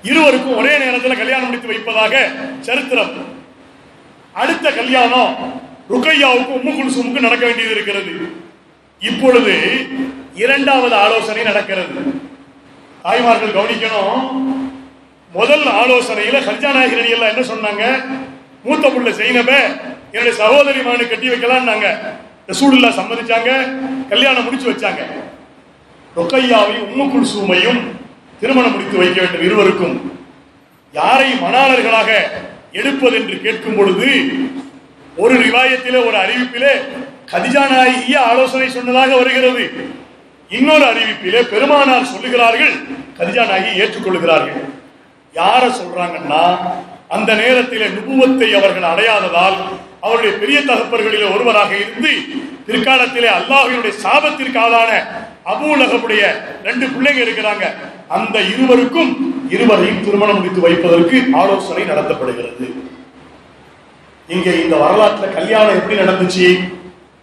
இருவருக்கும் ஒரே நேரத்தில் கல்யாணம் முடித்து வைப்பதாக சரித்திரம். அடுத்த கல்யாணம் ருக்கையாவுக்கு உம்மு குல்சூமுக்கு நடக்க வேண்டியது இருக்கிறது. இப்பொழுது 2வது ஆலோசனை நடக்கிறது. தாய்மார்கள் கவனிக்கணும். முதல் ஆலோசனையில கதீஜா நாயகி ரலியல்லாஹு என்ன சொன்னாங்க? மூத்த புள்ள ஜெய்னபை என்னுடைய சகோதரி மகனை கட்டி வைக்கலாம்னாங்க. ரசூலுல்லாஹ் சம்மதிச்சாங்க, கல்யாணம் முடிச்சு வச்சாங்க. ருக்கையாவையும் உம்மு குல்சூமையும் திருமணம் முடித்து வைக்க வேண்டும். இருவருக்கும் யாரை மணாளர்களாக எடுப்பது என்று கேட்கும் பொழுது ஒரு ரிவாயத்திலே ஒரு அறிவிப்பிலே கதீஜா நாயகியே ஆலோசனை சொன்னதாக வருகிறது. இன்னொரு அறிவிப்பிலே பெருமானார் சொல்லுகிறார்கள், கதீஜா நாயகி ஏற்றுக்கொள்கிறார்கள். யார சொல்றாங்கன்னா, அந்த நேரத்திலே நுபுவத்தை அவர்கள் அடையாததால் அவருடைய பெரிய தகப்பர்களிலே ஒருவராக இருந்து பிற்காலத்திலே அல்லாஹ்வினுடைய சாபத்திற்கு ஆளான அபூ லஹபுடைய 2 பிள்ளைங்க இருக்கிறாங்க. அந்த இருவரையும் திருமணம் முடித்து வைப்பதற்கு ஆலோசனை நடத்தப்படுகிறது. இங்கே இந்த வரலாற்றில் கல்யாணம் எப்படி நடந்துச்சு,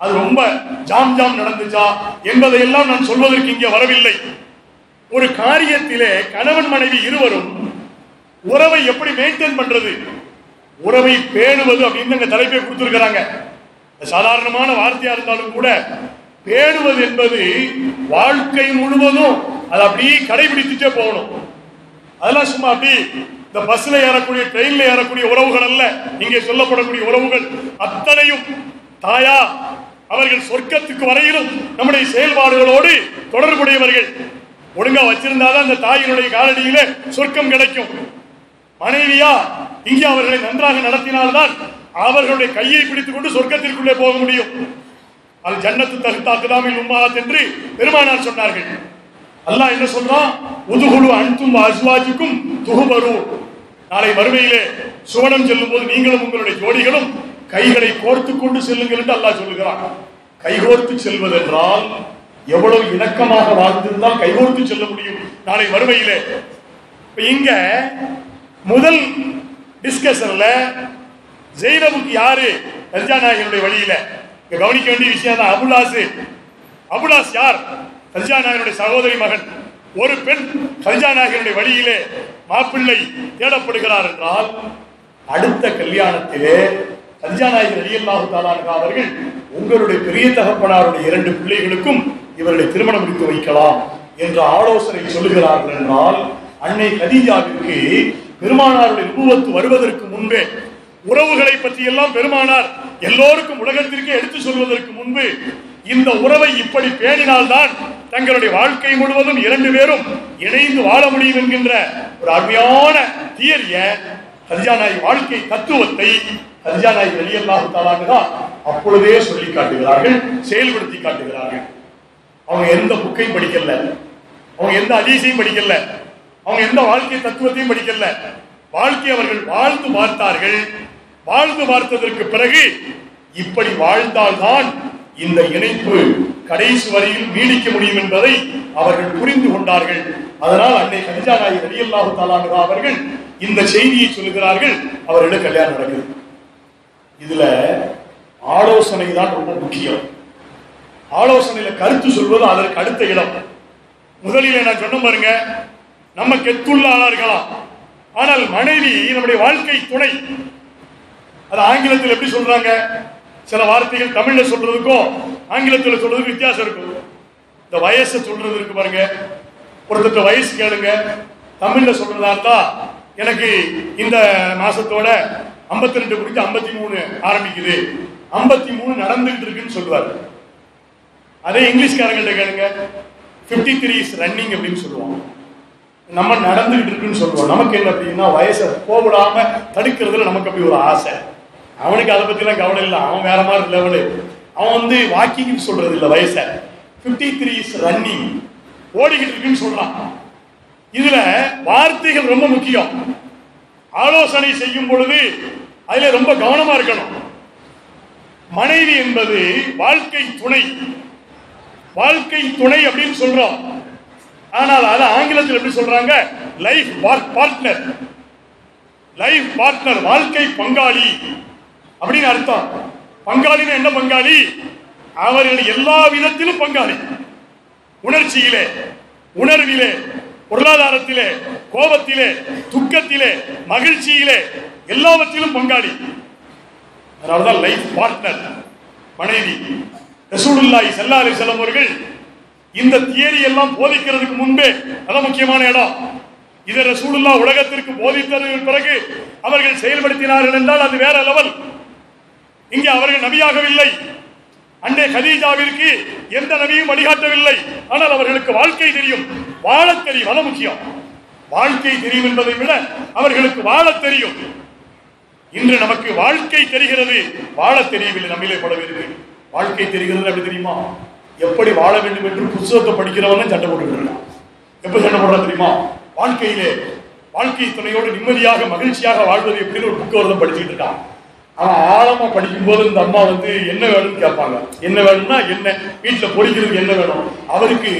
அது ரொம்ப ஜாம் நடந்துச்சா என்பதையெல்லாம் நான் சொல்வதற்கு இங்கே வரவில்லை. ஒரு காரியத்திலே கணவன் மனைவி இருவரும் உறவை எப்படி மெயின்டைன் பண்றது, உறவை பேணுவது அப்படின்னு தலைப்பை கொடுத்திருக்கிறாங்க. சாதாரணமான வார்த்தையா இருந்தாலும் கூட பேணுவது என்பது வாழ்க்கை முழுவதும் அதை அப்படியே கடைபிடித்துட்டே போகணும். அதெல்லாம் சும்மா அப்படி இந்த பஸ்ல ஏறக்கூடிய ட்ரெயின்ல ஏறக்கூடிய உறவுகள் அல்ல. இங்கே சொல்லப்படக்கூடிய உறவுகள் அத்தனையும் தாயா அவர்கள் சொர்க்கத்துக்கு வரையிலும் நம்முடைய செயல்பாடுகளோடு தொடர்புடையவர்கள். ஒழுங்கா வச்சிருந்தாதான் அந்த தாயினுடைய காலடியில சொர்க்கம் கிடைக்கும். மனைவியா இங்கே அவர்களை நன்றாக நடத்தினால்தான் அவர்களுடைய கையை பிடித்துக் கொண்டு சொர்க்கத்திற்குள்ளே போக முடியும். அது ஜன்னத்து தகுத்தாக்குதாமில் உம்மாத் என்று பெருமானார் சொன்னார்கள். அல்லாஹ் என்ன சொல்றான்? உதுகுலு அன்தும் அஸ்வாஜுக்கும் துஹுபரு. நாளை மறுமையிலே சுவனம் செல்லும் போது நீங்களும் உங்களுடைய ஜோடிகளும் கைகளை கோர்த்து கொண்டு செல்லுங்கள் என்று அல்லாஹ் சொல்லுகிறான். கைகோர்த்து செல்வதென்றால் எவ்வளவு இணக்கமாக வாழ்ந்திருந்தால் கைகோர்த்து செல்ல முடியும் நாளை மறுமையிலே. இங்க முதல் டிஸ்கஷன்ல ஜெய்னபுக்கு யாரு? கதீஜா நாயகியுடைய வழியில கவனிக்க வேண்டிய விஷயம் தான். அபுல்லாஸ் யார்? கதீஜா நாயகியுடைய சகோதரி மகன். ஒரு பெண் கதீஜா நாயகியுடைய வழியிலே மாப்பிள்ளை தேடப்படுகிறார் என்றால் அடுத்த கல்யாணத்திலே கதீஜா நாயகி ரலியல்லாஹு தஆலா அன்ஹா அவர்கள் உங்களுடைய பெரிய தகப்பனாருடைய 2 பிள்ளைகளுக்கும் இவர்களை திருமணம் முடித்து வைக்கலாம் என்ற ஆலோசனை சொல்லுகிறார்கள் என்றால் அன்னை கதீஜாவிற்கு பெருமானாருடைய நுபுவத்து வருவதற்கு முன்பே உறவுகளை பற்றி எல்லாம் பெருமானார் எல்லோருக்கும் உலகத்திற்கே எடுத்து சொல்வதற்கு முன்பு இந்த உறவை இப்படி பேணினால்தான் தங்களுடைய வாழ்க்கை முழுவதும் 2 பேரும் இணைந்து வாழ முடியும் என்கின்ற ஒரு அருமையான தியரிய கதீஜா நாயகி வாழ்க்கை தத்துவத்தை கதீஜா நாயகி ரலியல்லாஹு தஆலா அன்ஹா அப்பொழுதே சொல்லி காட்டுகிறார்கள், செயல்படுத்தி காட்டுகிறார்கள். அவங்க எந்த புக்கையும் படிக்கல, அவங்க எந்த ஹதீஸையும் படிக்கல, அவங்க எந்த வாழ்க்கை தத்துவத்தையும் படிக்கல. வாழ்க்கை அவர்கள் வாழ்ந்து பார்த்தார்கள். வாழ்ந்து பார்த்ததற்கு பிறகு இப்படி வாழ்ந்தால்தான் இந்த இணைப்பு கடைசி வரையில் நீடிக்க முடியும் என்பதை அவர்கள் புரிந்து கொண்டார்கள். அதனால் அன்னை கதீஜா நாயகி ரலியல்லாஹு தஆலா அன்ஹா அவர்கள் இந்த செய்தியை சொல்லுகிறார்கள். அவர்களுக்கு கல்யாணம் நடக்குது. இதுல ஆலோசனை தான் ரொம்ப முக்கியம். ஆலோசனையில கருத்து சொல்வது அதற்கு அடுத்த இடம். முதலில் நான் சொன்ன பாருங்க, நம்ம கெத்துள்ள ஆளா இருக்கலாம், ஆனால் மனைவி நம்முடைய வாழ்க்கை துணை. அது ஆங்கிலத்தில் எப்படி சொல்றாங்க, சில வார்த்தைகள் தமிழ்ல சொல்றதுக்கும் ஆங்கிலத்தில் சொல்றதுக்கு வித்தியாசம் இருக்கும். இந்த வயசை சொல்றது இருக்கு பாருங்க, ஒருத்தர் வயசு கேளுங்க, தமிழ்ல சொல்றதா இருந்தா எனக்கு இந்த மாசத்தோட 52 குறித்து 53 ஆரம்பிக்குது, 53 நடந்துகிட்டு இருக்குன்னு சொல்லுவாரு. அதே இங்கிலீஷ்காரங்கள்ட்ட கேளுங்க, 53 இஸ் ரன்னிங் அப்படின்னு சொல்லுவாங்க. நம்ம நடந்துகிட்டு இருக்குன்னு சொல்லுவோம். நமக்கு என்ன அப்படின்னா, வயசை போடாம தடுக்கிறதுல நமக்கு அப்படி ஒரு ஆசை. அவனுக்கு அதை பத்தி எல்லாம் கவனம் இல்லை, அவன் வேற மாதிரி லெவலு. அவன் வந்து வாக்கிங் சொல்றது இல்லை, வயசை 53 இஸ் ரன்னிங், ஓடிக்கிட்டு இருக்குன்னு சொல்றான். இதுல வார்த்தைகள் ரொம்ப முக்கியம். ஆலோசனை செய்யும் பொழுது அதுல ரொம்ப கவனமா இருக்கணும். மனைவி என்பது வாழ்க்கை துணை, வாழ்க்கை துணை அப்படின்னு சொல்றோம். ஆனால் அது ஆங்கிலத்தில் எப்படி சொல்றாங்க, லைஃப் பார்ட்னர். லைஃப் பார்ட்னர், வாழ்க்கை பங்காளி அப்படின்னு அர்த்தம். பங்காளின்னு என்ன பங்காளி, அவர்கள் எல்லா விதத்திலும் பங்காளி. உணர்ச்சியிலே, உணர்விலே, பொருளாதாரத்திலே, கோபத்திலே, துக்கத்திலே, மகிழ்ச்சியிலே, எல்லாவற்றிலும் பங்காளி. அதனால்தான் லைஃப் பார்ட்னர் மனைவி. ரசூலுல்லாஹி ஸல்லல்லாஹு அலைஹி வஸல்லம் அவர்கள் இந்த தியரி எல்லாம் போதிக்கிறதுக்கு முன்பே, அதான் முக்கியமான இடம். இதை ரசூலுல்லாஹ் உலகத்திற்கு போதித்ததற்கு பிறகு அவர்கள் செயல்படுத்தினார்கள் என்றால் அது வேற லெவல். இங்கே அவர்கள் நபியாகவில்லை, அன்னை கதீஜாவிற்கு எந்த நபியும் வழிகாட்டவில்லை. ஆனால் அவர்களுக்கு வாழ்க்கை தெரியும், வாழ தெரியும். அது முக்கியம். வாழ்க்கை தெரியும் என்பதை விட அவர்களுக்கு வாழ தெரியும். இன்று நமக்கு வாழ்க்கை தெரிகிறது, வாழ தெரியவில்லை. நம்மிலே படவில்லை. வாழ்க்கை தெரிகிறது அப்படி தெரியுமா, எப்படி வாழ வேண்டும் என்று புத்தகத்தை படிக்கிறவங்க சண்டை போட்டுக்கிறாங்க. எப்ப சண்டை போடுறா தெரியுமா, வாழ்க்கையிலே வாழ்க்கை துணையோடு நிம்மதியாக மகிழ்ச்சியாக வாழ்வது எப்படின்னு ஒரு புக்கு வருடம் படிச்சுட்டு இருக்கான். அவன் ஆழமா படிக்கும் போது இந்த அம்மா வந்து என்ன வேணும்னு கேட்பாங்க. என்ன வேணும்னா என்ன, வீட்டுல பொடிக்கிறதுக்கு என்ன வேணும். அவருக்கு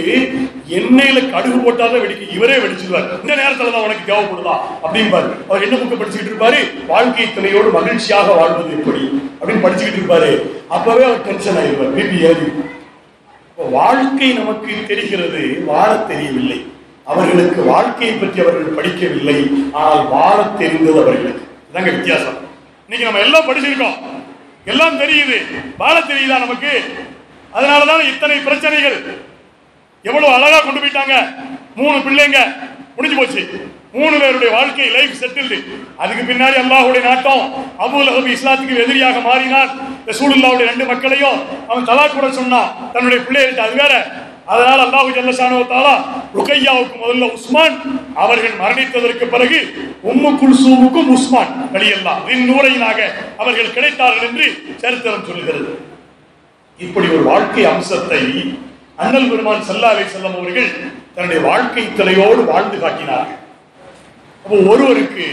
எண்ணெயில கடுகு போட்டாதான் வெடிக்க, இவரே வெடிச்சிருவார். இந்த நேரத்துல தான் உனக்கு தேவைப்படுதா அப்படின்பாரு. அவர் என்ன புக்கு படிச்சுக்கிட்டு இருப்பாரு, வாழ்க்கை துணையோடு மகிழ்ச்சியாக வாழ்வது எப்படி அப்படின்னு படிச்சுக்கிட்டு இருப்பாரு. அப்பவே அவர் டென்ஷன் ஆகிடுவார், பிபி ஏறி. வாழ்க்கை நமக்கு தெரிகிறது, வாழ தெரியவில்லை. அவர்களுக்கு வாழ்க்கையை பற்றி அவர்கள் படிக்கவில்லை, ஆனால் வாழ தெரிந்தது அவர்களுக்கு. இதாங்க வித்தியாசம். இன்னைக்கு நம்ம எல்லாம் படிச்சிருக்கோம், எல்லாம் தெரியுது, வாழ தெரியுதா நமக்கு? அதனாலதான் இத்தனை பிரச்சனைகள். எவ்வளவு அழகா கொண்டு போயிட்டாங்க. 3 பிள்ளைங்க முடிஞ்சு போச்சு, 3 பேருடைய வாழ்க்கை லைஃப் செட்டில்டு. அதுக்கு பின்னாடி அல்லாஹ்வுடைய நாட்டம். அபூ லஹப் இஸ்லாத்துக்கு எதிரியாக மாறினான். ரசூலுல்லாஹ்வுடைய 2 மக்களையும் அவன் தலாக் கூட சொன்னான் தன்னுடைய பிள்ளைகிட்ட, அது வேற. அதனால அல்லாஹ் ஜல்ல ஷானஹு வ தஆலா ருக்கையாவுக்கு முதல்ல உஸ்மான், அவர்கள் மரணித்ததற்கு பிறகு உம்மு குல்சூமுக்கும் உஸ்மான் ரலியல்லாஹு அன்ஹு நூரைனாக அவர்கள் கிடைத்தார்கள் என்று சரித்திரம் சொல்கிறது. இப்படி ஒரு வாழ்க்கை அம்சத்தை அண்ணல் பெருமான் ஸல்லல்லாஹு அலைஹி வஸல்லம் அவர்கள் தன்னுடைய வாழ்க்கை துணையோடு வாழ்ந்து காட்டினார்கள். அப்போ ஒருவருக்கு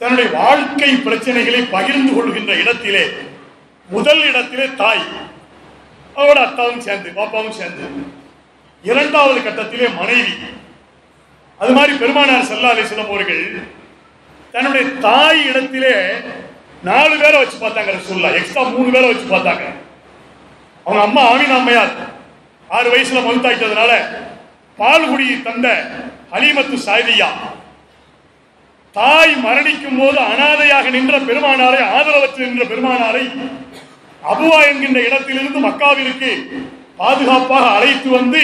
தன்னுடைய வாழ்க்கை பிரச்சனைகளை பகிர்ந்து கொள்கின்ற இடத்திலே முதல் இடத்திலே தாய், அவரோட அத்தாவும் சேர்ந்து, பாப்பாவும் சேர்ந்து. 2வது கட்டத்திலே மனைவி. அது மாதிரி பெருமானார் ஸல்லல்லாஹு அலைஹி வஸல்லம் அவர்கள் தன்னுடைய தாய் இடத்திலே 4 பேரை வச்சு பார்த்தாங்க. ரசூலுல்லாஹ் எக்ஸ்ட்ரா 3 பேரை வச்சு பார்த்தாங்க. அவங்க அம்மா ஆமினா அம்மையார் 6 வயசுல மௌத்தாயிட்டதுனால பால்குடி தந்த ஹலீமத்து சாதியா, தாய் மரணிக்கும் போது அனாதையாக நின்ற பெருமானாரை, ஆதரவற்று நின்ற பெருமானாரை அபுவா என்கின்ற இடத்திலிருந்து மக்காவிற்கு பாதுகாப்பாக அழைத்து வந்து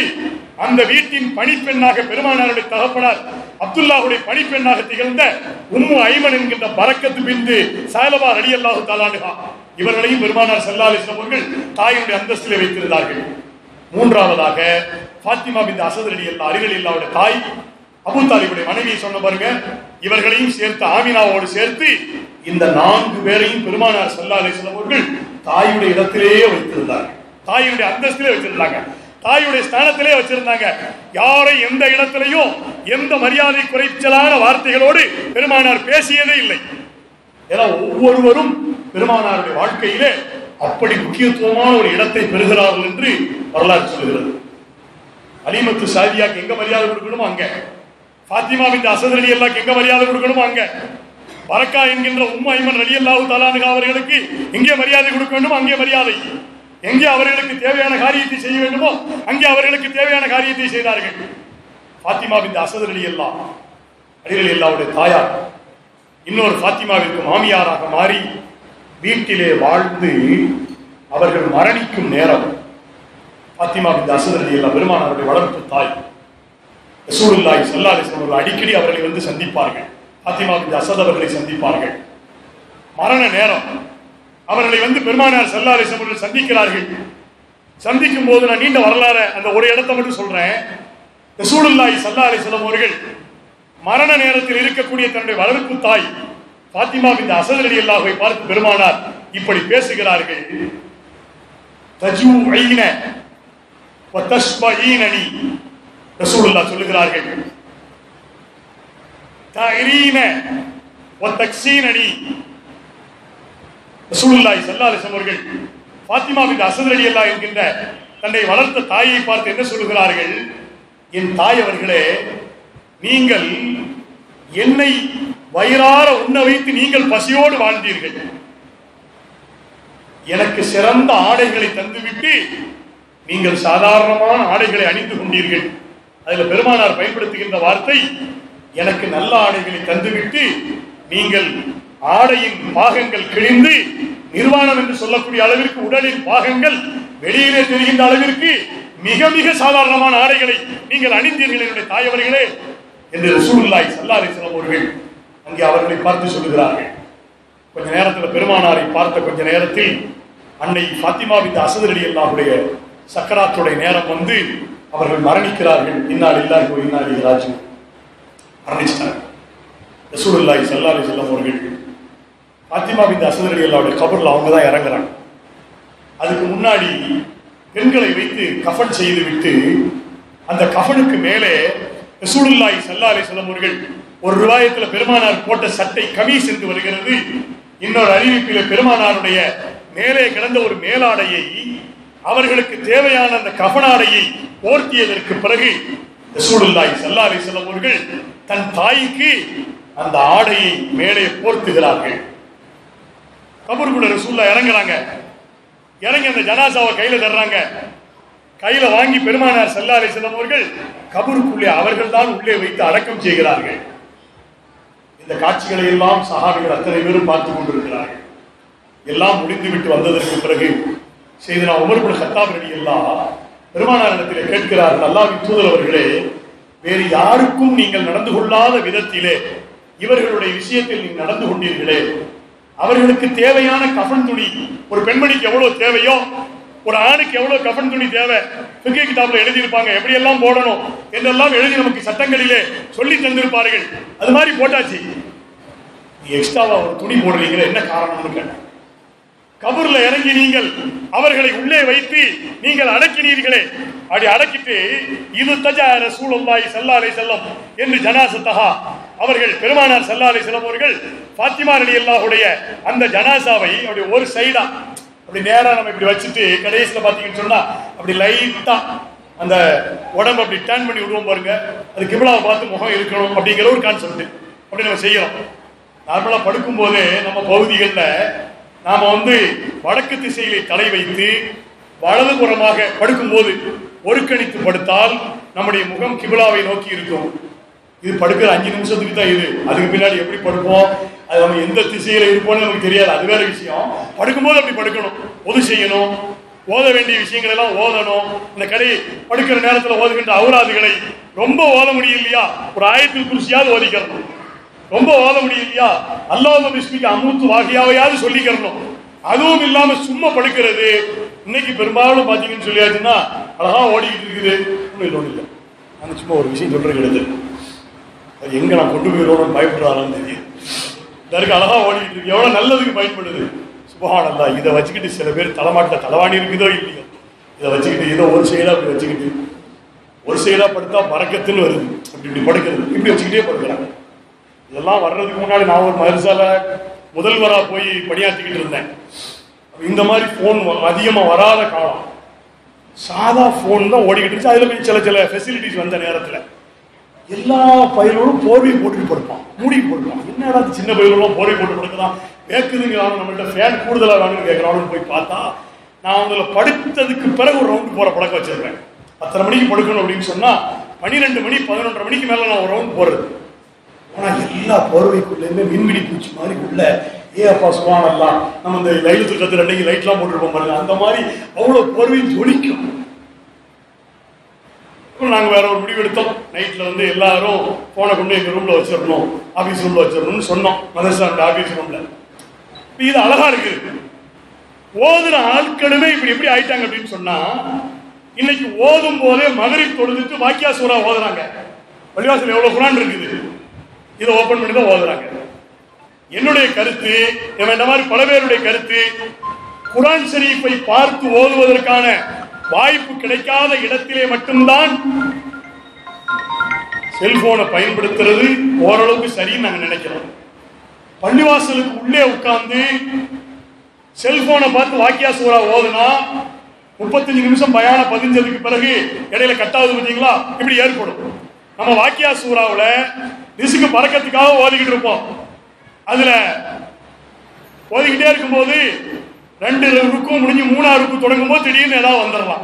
அந்த வீட்டின் பணிப்பெண்ணாக பெருமானாருடைய தகப்பனார் அப்துல்லாஹுடைய பணிப்பெண்ணாக திகழ்ந்த உம்மு ஐமன் என்கின்ற பரக்கத்து பிந்து சாலபா ரலியல்லாஹு தஆலா அன்ஹா, இவர்களையும் பெருமானார் ஸல்லல்லாஹு அலைஹி வஸல்லம் அவர்கள் தாயினுடைய அந்தஸ்திலே வைத்திருந்தார்கள். 3வதாக ஃபாத்திமா பின்த் அஸத் ரலியல்லாஹு அலிகளில்லாவுடைய தாய், அபூ தாலிபுடைய மனைவியை சொன்ன பாருங்க. இவர்களையும் சேர்த்து ஆமினாவோடு சேர்த்து இந்த 4 பேரையும் பெருமானார் ஸல்லல்லாஹு அலைஹி வஸல்லம் அவர்கள் தாயுடைய இடத்திலேயே வைத்திருந்தார்கள். தாயுடைய அந்தஸ்திலே வச்சிருந்தாங்க, தாயுடைய ஸ்தானத்திலே வச்சிருந்தாங்க. யாரை எந்த இடத்திலையும் எந்த மரியாதை குறைச்சலான வார்த்தைகளோடு பெருமானார் பேசியதே இல்லை. ஏன்னா ஒவ்வொருவரும் பெருமானாருடைய வாழ்க்கையிலே அப்படி முக்கியத்துவமான ஒரு இடத்தை பெறுகிறார்கள் என்று வரலாறு சொல்கிறது. ஹலீமத்து சாதியாக்கு எங்க மரியாதை கொடுக்கணுமோ அங்க, ஃபாத்திமா பின்த் அஸத் ரலியல்லாஹு எங்க மரியாதை கொடுக்கணுமோ அங்க. பரக்கா என்கின்ற ஐமன் ரலியல்லாஹு தஆலா அன்ஹா அவர்களுக்கு எங்கே மரியாதை கொடுக்க வேண்டுமோ அங்கே மரியாதை, எங்கே அவர்களுக்கு தேவையான காரியத்தை செய்ய வேண்டுமோ அங்கே அவர்களுக்கு தேவையான காரியத்தை செய்தார்கள். ஃபாத்திமா பின்த் அஸத் ரலியல்லாஹுடைய தாயார் இன்னொரு ஃபாத்திமாவிற்கு மாமியாராக மாறி வீட்டிலே வாழ்ந்து அவர்கள் மரணிக்கும் நேரம் ஃபாத்திமா பின்த் அஸத் ரலியல்லாஹு பெருமானாருடைய வளர்ப்பு தாய் ரசூலுல்லாஹி ஸல்லல்லாஹு அலைஹி வஸல்லம் அடிக்கடி அவர்களை வந்து சந்திப்பார்கள். ஃபாத்திமா பின்த் அஸத் அவர்களை சந்திப்பார்கள். மரண நேரம் அவர்களை வந்து பெருமானார் ஸல்லல்லாஹு அலைஹி வஸல்லம் சந்திக்கிறார்கள். சந்திக்கும் போது நான் நீண்ட வரலாறு அந்த ஒரு இடத்தை மட்டும் சொல்றேன். ரசூலுல்லாஹி ஸல்லல்லாஹு அலைஹி வஸல்லம் அவர்கள் மரண நேரத்தில் இருக்கக்கூடிய தன்னுடைய வளர்ப்பு தாய் ஃபாத்திமா பின்த் அஸத் ரலியல்லாஹுவை பார்த்து பெருமானார் இப்படி பேசுகிறார்கள். தஜூஇன வ தஷ்பஈனனி, ரசூலுல்லாஹ் சொல்லுகிறார்கள், தாயிரீன வ தக்ஸீனனி. ரசூலுல்லாஹி ஸல்லல்லாஹு அலைஹி வஸல்லம் அவர்கள் ஃபாத்திமா பின்த் அஸத் ரலியல்லாஹு என்கின்ற தன்னை வளர்த்த தாயை பார்த்து என்ன சொல்லுகிறார்கள்? என் தாய் அவர்களே, நீங்கள் என்னை வயிறார உண்ண வைத்து நீங்கள் பசியோடு வாழ்ந்தீர்கள். எனக்கு சிறந்த ஆடைகளை தந்துவிட்டு நீங்கள் சாதாரணமான ஆடைகளை அணிந்து கொண்டீர்கள். அதில் பெருமானார் பயன்படுத்துகின்ற வார்த்தை, எனக்கு நல்ல ஆடைகளை தந்துவிட்டு நீங்கள் ஆடையின் பாகங்கள் கிழிந்து நிர்வாணம் என்று சொல்லக்கூடிய அளவிற்கு உடலின் பாகங்கள் வெளியிலே தெரிகின்ற அளவிற்கு மிக மிக சாதாரணமான ஆடைகளை நீங்கள் அணிந்தீர்கள் என்னுடைய தாயவர்களே என்று ரசூலுல்லாஹி ஸல்லல்லாஹு அலைஹி வஸல்லம் அவர்கள் அங்கே அவர்களை பார்த்து சொல்லுகிறார்கள். கொஞ்ச நேரத்தில் பெருமானாரை பார்த்த கொஞ்ச நேரத்தில் அன்னை ஃபாத்திமா பின்த் அஸத் ரலியல்லாஹுடைய சக்கராத்துடைய நேரம் வந்து அவர்கள் மரணிக்கிறார்கள். இன்னா லில்லாஹி வ இன்னா இலைஹி ராஜிஊன். மரணிச்சார்கள். ரசூலுல்லாஹி ஸல்லல்லாஹு அலைஹி வஸல்லம் அவர்கள் ஃபாத்திமா பின்த் அஸத் ரலியல்லாஹுடைய கபர்ல அவங்க தான் இறங்குறாங்க. அதுக்கு முன்னாடி பெண்களை வைத்து கஃபன் செய்து விட்டு அந்த கஃபனுக்கு மேலே ரசூலுல்லாஹி ஸல்லல்லாஹு அலைஹி வஸல்லம் அவர்கள் ஒரு ரிவாயத்தில் பெருமானார் போட்ட சட்டை கமீஸ் என்று வருகிறது. இன்னொரு அறிவிப்பில் பெருமானாருடைய மேலே கிடந்த ஒரு மேலாடையை அவர்களுக்கு தேவையான அந்த கஃனாடையை போர்த்தியதற்கு பிறகு ரசூலுல்லாஹி ஸல்லல்லாஹு அலைஹி வஸல்லம் அவர்கள் தன் தாய்க்கு அந்த ஆடையை மேலே போர்த்துகிறார்கள். கபருக்குள்ள ரசூலுல்லாஹ் இறங்குறாங்க. இறங்கி அந்த ஜனாசாவை கையில தர்றாங்க. கையில வாங்கி பெருமானார் ஸல்லல்லாஹு அலைஹி வஸல்லம் அவர்கள் கபருக்குள்ளே அவர்கள் தான் உள்ளே வைத்து அடக்கம் செய்கிறார்கள். இந்த காட்சிகளை எல்லாம் சஹாபிகள் அத்தனை பேரும் பார்த்து கொண்டிருக்கிறார்கள். எல்லாம் முடிந்துவிட்டு வந்ததற்கு பிறகு செய்தனா உமர் இப்னு கத்தாப் ரலியல்லாஹு பெருமானாரிடத்தில் கேட்கிறார்கள், அல்லாஹ்வின் தூதர் அவர்களே, வேறு யாருக்கும் நீங்கள் நடந்து கொள்ளாத விதத்திலே இவர்களுடைய விஷயத்தில் நீங்கள் நடந்து கொண்டீர்களே, அவர்களுக்கு தேவையான கஃன் துணி ஒரு பெண்மணிக்கு எவ்வளவு தேவையோ ஒரு ஆணுக்கு எவ்வளவு கஃன் துணி தேவை ஃபிக்ஹ் கிதாப்ல எழுதியிருப்பாங்க, எப்படி எல்லாம் போடணும் என்றெல்லாம் எழுதி நமக்கு சட்டங்களிலே சொல்லி தந்திருப்பார்கள். அது மாதிரி போட்டாச்சு. எக்ஸ்ட்ராவா ஒரு துணி போடுறீங்களே, என்ன காரணம்னு கேட்டேன். கபர்ல இறங்கி நீங்கள் அவர்களை உள்ளே வைத்து நீங்கள் அடக்கினீர்களே, அப்படி அடக்கிட்டு இது தஜா ரசூலுல்லாஹி ஸல்லல்லாஹு அலைஹி வஸல்லம் என்று ஜனாசத்தஹா அவர்கள் பெருமானார் ஸல்லல்லாஹு அலைஹி வஸல்லம் அவர்கள் ஃபாத்திமா ரலியல்லாஹுடைய அந்த ஜனாசாவை அப்படி ஒரு சைடா அப்படி நேரா நம்ம இப்படி வச்சுட்டு கடைசியில் பார்த்தீங்கன்னு சொன்னா அப்படி லைட்டா அந்த உடம்பு அப்படி டர்ன் பண்ணி விடுவோம் பாருங்க, அது கிபிலாவை பார்த்து முகம் இருக்கணும் அப்படிங்கிற ஒரு கான்செப்ட் அப்படி நம்ம செய்யறோம். நார்மலா படுக்கும் போதே நம்ம பகுதிகளில் நாம வந்து வடக்கு திசையிலே தலை வைத்து வலதுபுறமாக படுக்கும்போது ஒருக்கணித்து படுத்தால் நம்முடைய முகம் கிபிலாவை நோக்கி இருக்கும். இது படுக்கிற 5 நிமிஷத்துக்கு தான் இது. அதுக்கு பின்னாடி எப்படி படுப்போம், அது நம்ம எந்த திசையில இருப்போம்னு நமக்கு தெரியாது, அது வேற விஷயம். படுக்கும்போது அப்படி படுக்கணும், ஒது செய்யணும், ஓத வேண்டிய விஷயங்கள் எல்லாம் ஓதணும். இந்த கடை படுக்கிற நேரத்தில் ஓதுகின்ற அவுராதுகளை ரொம்ப ஓத முடியலையா ஒரு ஆயத்தில் குர்சியாவது ஓதிக்கிறணும். ரொம்ப ஓத முடியலையா அல்லாஹ் பிஸ்மிக அமுத்து வாகியாவையாவது சொல்லிக்கிறணும். அதுவும் இல்லாம சும்மா படுக்கிறது இன்னைக்கு பெரும்பாலும் பாத்தீங்கன்னு சொல்லியாச்சுன்னா அழகா ஓடிக்கிட்டு இருக்குது. ஒன்றும் இல்லை, அந்த சும்மா ஒரு விஷயம் சொல்றது கிடையாது. அது எங்க நான் கொண்டு போயிடணும்னு பயப்படுறாரான்னு தெரியும். இதற்கு அழகா ஓடிக்கிட்டு இருக்கு, எவ்வளவு நல்லதுக்கு பயன்படுது. சுபஹானல்லாஹ். இதை வச்சுக்கிட்டு சில பேர் தலைமாட்டில் தலைவாணி இருக்குதோ இல்லையோ, இதை வச்சுக்கிட்டு ஏதோ ஒரு சைடா அப்படி வச்சுக்கிட்டு ஒரு சைடா படுத்தா பறக்கத்துன்னு வருது, அப்படி இப்படி படுக்கிறது, இப்படி வச்சுக்கிட்டே படுக்கிறாங்க. இதெல்லாம் வர்றதுக்கு முன்னாடி நான் ஒரு மதரசால முதல்வரா போய் பணியாற்றிக்கிட்டு இருந்தேன். இந்த மாதிரி போன் அதிகமா வராத காலம், சாதா போன் தான் ஓடிக்கிட்டு இருந்துச்சு. அதுல போய் சில ஃபெசிலிட்டிஸ் வந்த நேரத்தில் எல்லா பயிரோடும் போர்வையை போட்டுட்டு படுப்பான். மூடி போடுவான். என்னடா சின்ன பையன் போரை போட்டு படுக்கலாம் கேட்குதுங்கிறான், நம்மள்ட்ட ஃபேன் கூடுதலாக வேணும்னு கேட்குறான்னு போய் பார்த்தா நான் அவங்கள படுத்ததுக்கு பிறகு ஒரு ரவுண்டு போகிற பழக்கம் வச்சிருக்கேன். 10:30 மணிக்கு படுக்கணும் அப்படின்னு சொன்னால் 12 மணி 11:30 மணிக்கு மேலே நான் ஒரு ரவுண்ட் போடுறது. ஆனால் எல்லா போர்வைக்குள்ளேயுமே மின்மினி பூச்சி மாதிரி உள்ள அப்பா சுவானெல்லாம் நம்ம இந்த லைலத்துல் கத்ர் அன்னைக்கு லைட்லாம் போட்டுருப்போம் பாருங்க, அந்த மாதிரி அவ்வளோ போர்வையும் ஜொலிக்கும். நாங்கள் வேற ஒரு முடிவு எடுத்தோம். நைட்டில் வந்து எல்லாரும் போனை கொண்டு எங்கள் ரூமில் வச்சிடணும், ஆஃபீஸ் ரூமில் வச்சிடணும்னு சொன்னோம். மதரசா ஆஃபீஸ் ரூமில் இது அழகா இருக்கு. ஓதுற ஆட்களுமே இப்படி எப்படி ஆயிட்டாங்க அப்படின்னு சொன்னா, இன்னைக்கு ஓதும் போதே மகரிப் தொழுதுட்டு வாக்கியா சூரா ஓதுறாங்க. பள்ளிவாசல் எவ்வளவு குரான் இருக்குது, இதை ஓபன் பண்ணி தான் ஓதுறாங்க. என்னுடைய கருத்து, இந்த மாதிரி பல பேருடைய கருத்து, குரான் ஷரீஃபை பார்த்து ஓதுவதற்கான வாய்ப்பு கிடைக்காத இடத்திலே மட்டும்தான் செல்போனை பயன்படுத்துறது ஓரளவுக்கு சரின்னு நாங்க நினைக்கிறோம். பள்ளிவாசலுக்கு உள்ளே உட்கார்ந்து செல்போனை பார்த்து வாக்கியா சூரா ஓதுனா 35 நிமிஷம் பயான பதிஞ்சதுக்கு பிறகு இடையில கட்டாவது பார்த்தீங்களா, இப்படி ஏற்படும். நம்ம வாக்கியா சூறாவுல ரிசுக்கு பறக்கத்துக்காக ஓதிக்கிட்டு இருப்போம். அதுல ஓதிக்கிட்டே இருக்கும்போது 2 ருக்கும் முடிஞ்சு 3ஆவது ருக்கு தொடங்கும் போது திடீர்னு ஏதாவது வந்துடலாம்.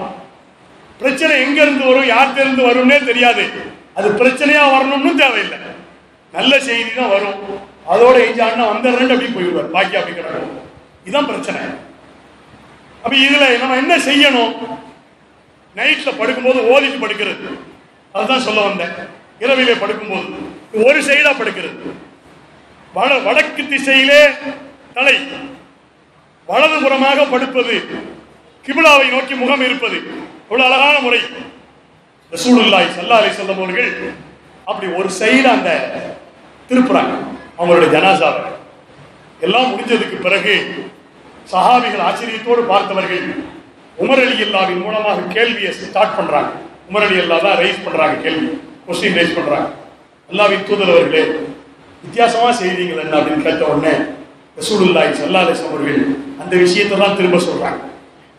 பிரச்சனை எங்க இருந்து வரும், யார்கிட்ட இருந்து வரும்னே தெரியாது. அது பிரச்சனையா வரணும்னு தேவையில்லை, நல்ல செய்தி தான் வரும். அதோட எஞ்சான்னா வந்துடுறேன் அப்படி போயிடுவார், பாக்கி அப்படி கிடக்கும். இதுதான் பிரச்சனை. அப்ப இதுல நம்ம என்ன செய்யணும்? நைட்ல படுக்கும்போது ஓதிட்டு படுக்கிறது, அதுதான் சொல்ல வந்தேன். இரவிலே படுக்கும்போது ஒரு சைடா படுக்கிறது, வடக்கு திசையிலே தலை, வலதுபுறமாக படுப்பது, கிபிலாவை நோக்கி முகம் இருப்பது, இவ்வளவு அழகான முறை. ரசூலுல்லாஹி ஸல்லல்லாஹு அலைஹி வஸல்லம் அவர்கள் அப்படி ஒரு சைடு அந்த திருப்புறாங்க அவங்களுடைய ஜனாசாவை. எல்லாம் முடிஞ்சதுக்கு பிறகு சஹாபிகள் ஆச்சரியத்தோடு பார்த்தவர்கள் உமர் ரலியல்லாஹு மூலமாக கேள்வியை ஸ்டார்ட் பண்றாங்க. உமர் ரலியல்லாஹு தான் ரைஸ் பண்றாங்க, கேள்வி கொஸ்டின் ரைஸ் பண்றாங்க. அல்லாஹ்வின் தூதர் அவர்களே, வித்தியாசமா செய்தீங்கள் என்ன அப்படின்னு கேட்ட உடனே ரசூலுல்லாஹி ஸல்லல்லாஹு அலைஹி வஸல்லம் அவர்கள் அந்த விஷயத்தை தான் திரும்ப சொல்றாங்க.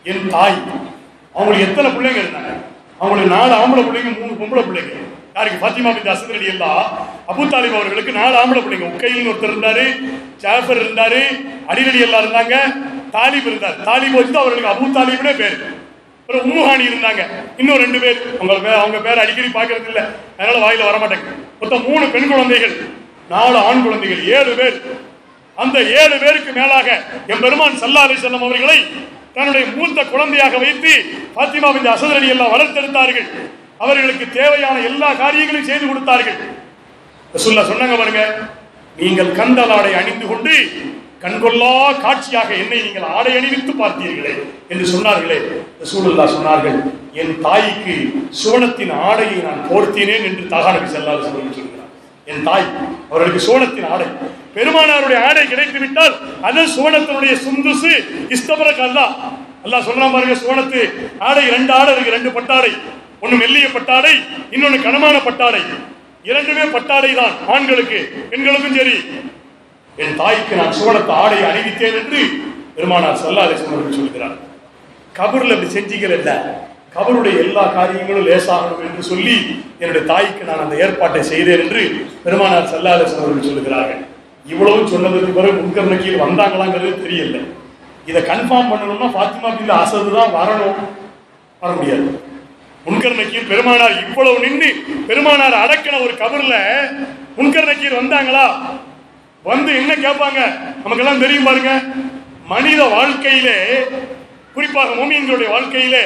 என் தாய், அவங்களுக்கு எத்தனை பிள்ளைங்க இருந்தாங்க? அவங்களுக்கு 4 ஆம்பளை பிள்ளைங்க, 3 பொம்பளை பிள்ளைங்க. யாருக்கு? ஃபாத்திமா பின்த் அஸ்த் ரலியல்லாஹு, அபூ தாலிப் அவர்களுக்கு 4 ஆம்பளை பிள்ளைங்க. உக்கைல்னு ஒருத்தர் இருந்தாரு, ஜாஃபர் இருந்தாரு, அலி ரலியல்லாஹு இருந்தாங்க, தாலிப் இருந்தார். தாலிப் வச்சு அவர்களுக்கு அபூ தாலிப்னே பேர். அப்புறம் உம்முஹானி இருந்தாங்க, இன்னும் 2 பேர். அவங்க பேர் அடிக்கடி பார்க்கறது இல்லை, அதனால வாயில வரமாட்டேங்க. மொத்தம் 3 பெண் குழந்தைகள், 4 ஆண் குழந்தைகள், 7 பேர். அந்த 7 பேருக்கு மேலாக என் பெருமான் ஸல்லல்லாஹு அலைஹி வஸல்லம் அவர்களை தன்னுடைய மூத்த குழந்தையாக வைத்து ஃபாத்திமா பின்த் அஸ்த் ரலியல்லாஹு வளர்த்தெடுத்தார்கள். அவர்களுக்கு தேவையான எல்லா காரியங்களையும் செய்து கொடுத்தார்கள். ரசூலுல்லாஹ் சொன்னாங்க பாருங்க, நீங்கள் கந்தல் ஆடை அணிந்து கொண்டு கண்கொள்ளா காட்சியாக என்னை நீங்கள் ஆடை அணிவித்து பார்த்தீர்களே என்று சொன்னார்களே. ரசூலுல்லாஹ் சொன்னார்கள், என் தாய்க்கு சோனத்தின் ஆடையை நான் போர்த்தினேன் என்று தஹா நபி ஸல்லல்லாஹு அலைஹி வஸல்லம் சொல்கிறார். என் தாய், அவர்களுக்கு சோனத்தின் ஆடை, பெருமானாருடைய ஆடை கிடைத்து விட்டால் அது சோனத்தினுடைய சுந்துசு இஸ்தபரக் அல்லாஹ் அல்லாஹ் சொல்றான் பாருங்க. சோனத்து ஆடை 2 ஆடை இருக்கு, 2 பட்டாடை. ஒன்னு மெல்லிய பட்டாடை, இன்னொன்னு கனமான பட்டாடை. 2மே பட்டாடை தான் ஆண்களுக்கு, பெண்களுக்கும் சரி. என் தாய்க்கு நான் சோனத்து ஆடை அணிவித்தேன் என்று பெருமானார் ஸல்லல்லாஹு அலைஹி வஸல்லம் சொல்கிறார். கபர்ல அப்படி செஞ்சிகள் இல்ல, கபருடைய எல்லா காரியங்களும் லேசாகணும் என்று சொல்லி என்னுடைய தாய்க்கு நான் அந்த ஏற்பாட்டை செய்தேன் என்று பெருமானார் ஸல்லல்லாஹு அலைஹி வஸல்லம் சொல்கிறார்கள். இவ்வளவு சொன்னதுக்கு பிறகு முன்கர் நக்கீர் வந்தாங்களாங்கிறது தெரியல. இதை கன்ஃபார்ம் பண்ணணும்னா ஃபாத்திமா பின்த் அஸ்த் தான் வரணும், வர முடியாது. முன்கர் நக்கீர் பெருமானார் இவ்வளவு நின்று பெருமானார் அடக்கின ஒரு கபர்ல முன்கர் நக்கீர் வந்தாங்களா? வந்து என்ன கேட்பாங்க நமக்கெல்லாம் தெரியும் பாருங்க. மனித வாழ்க்கையிலே, குறிப்பாக மூமின்களுடைய வாழ்க்கையிலே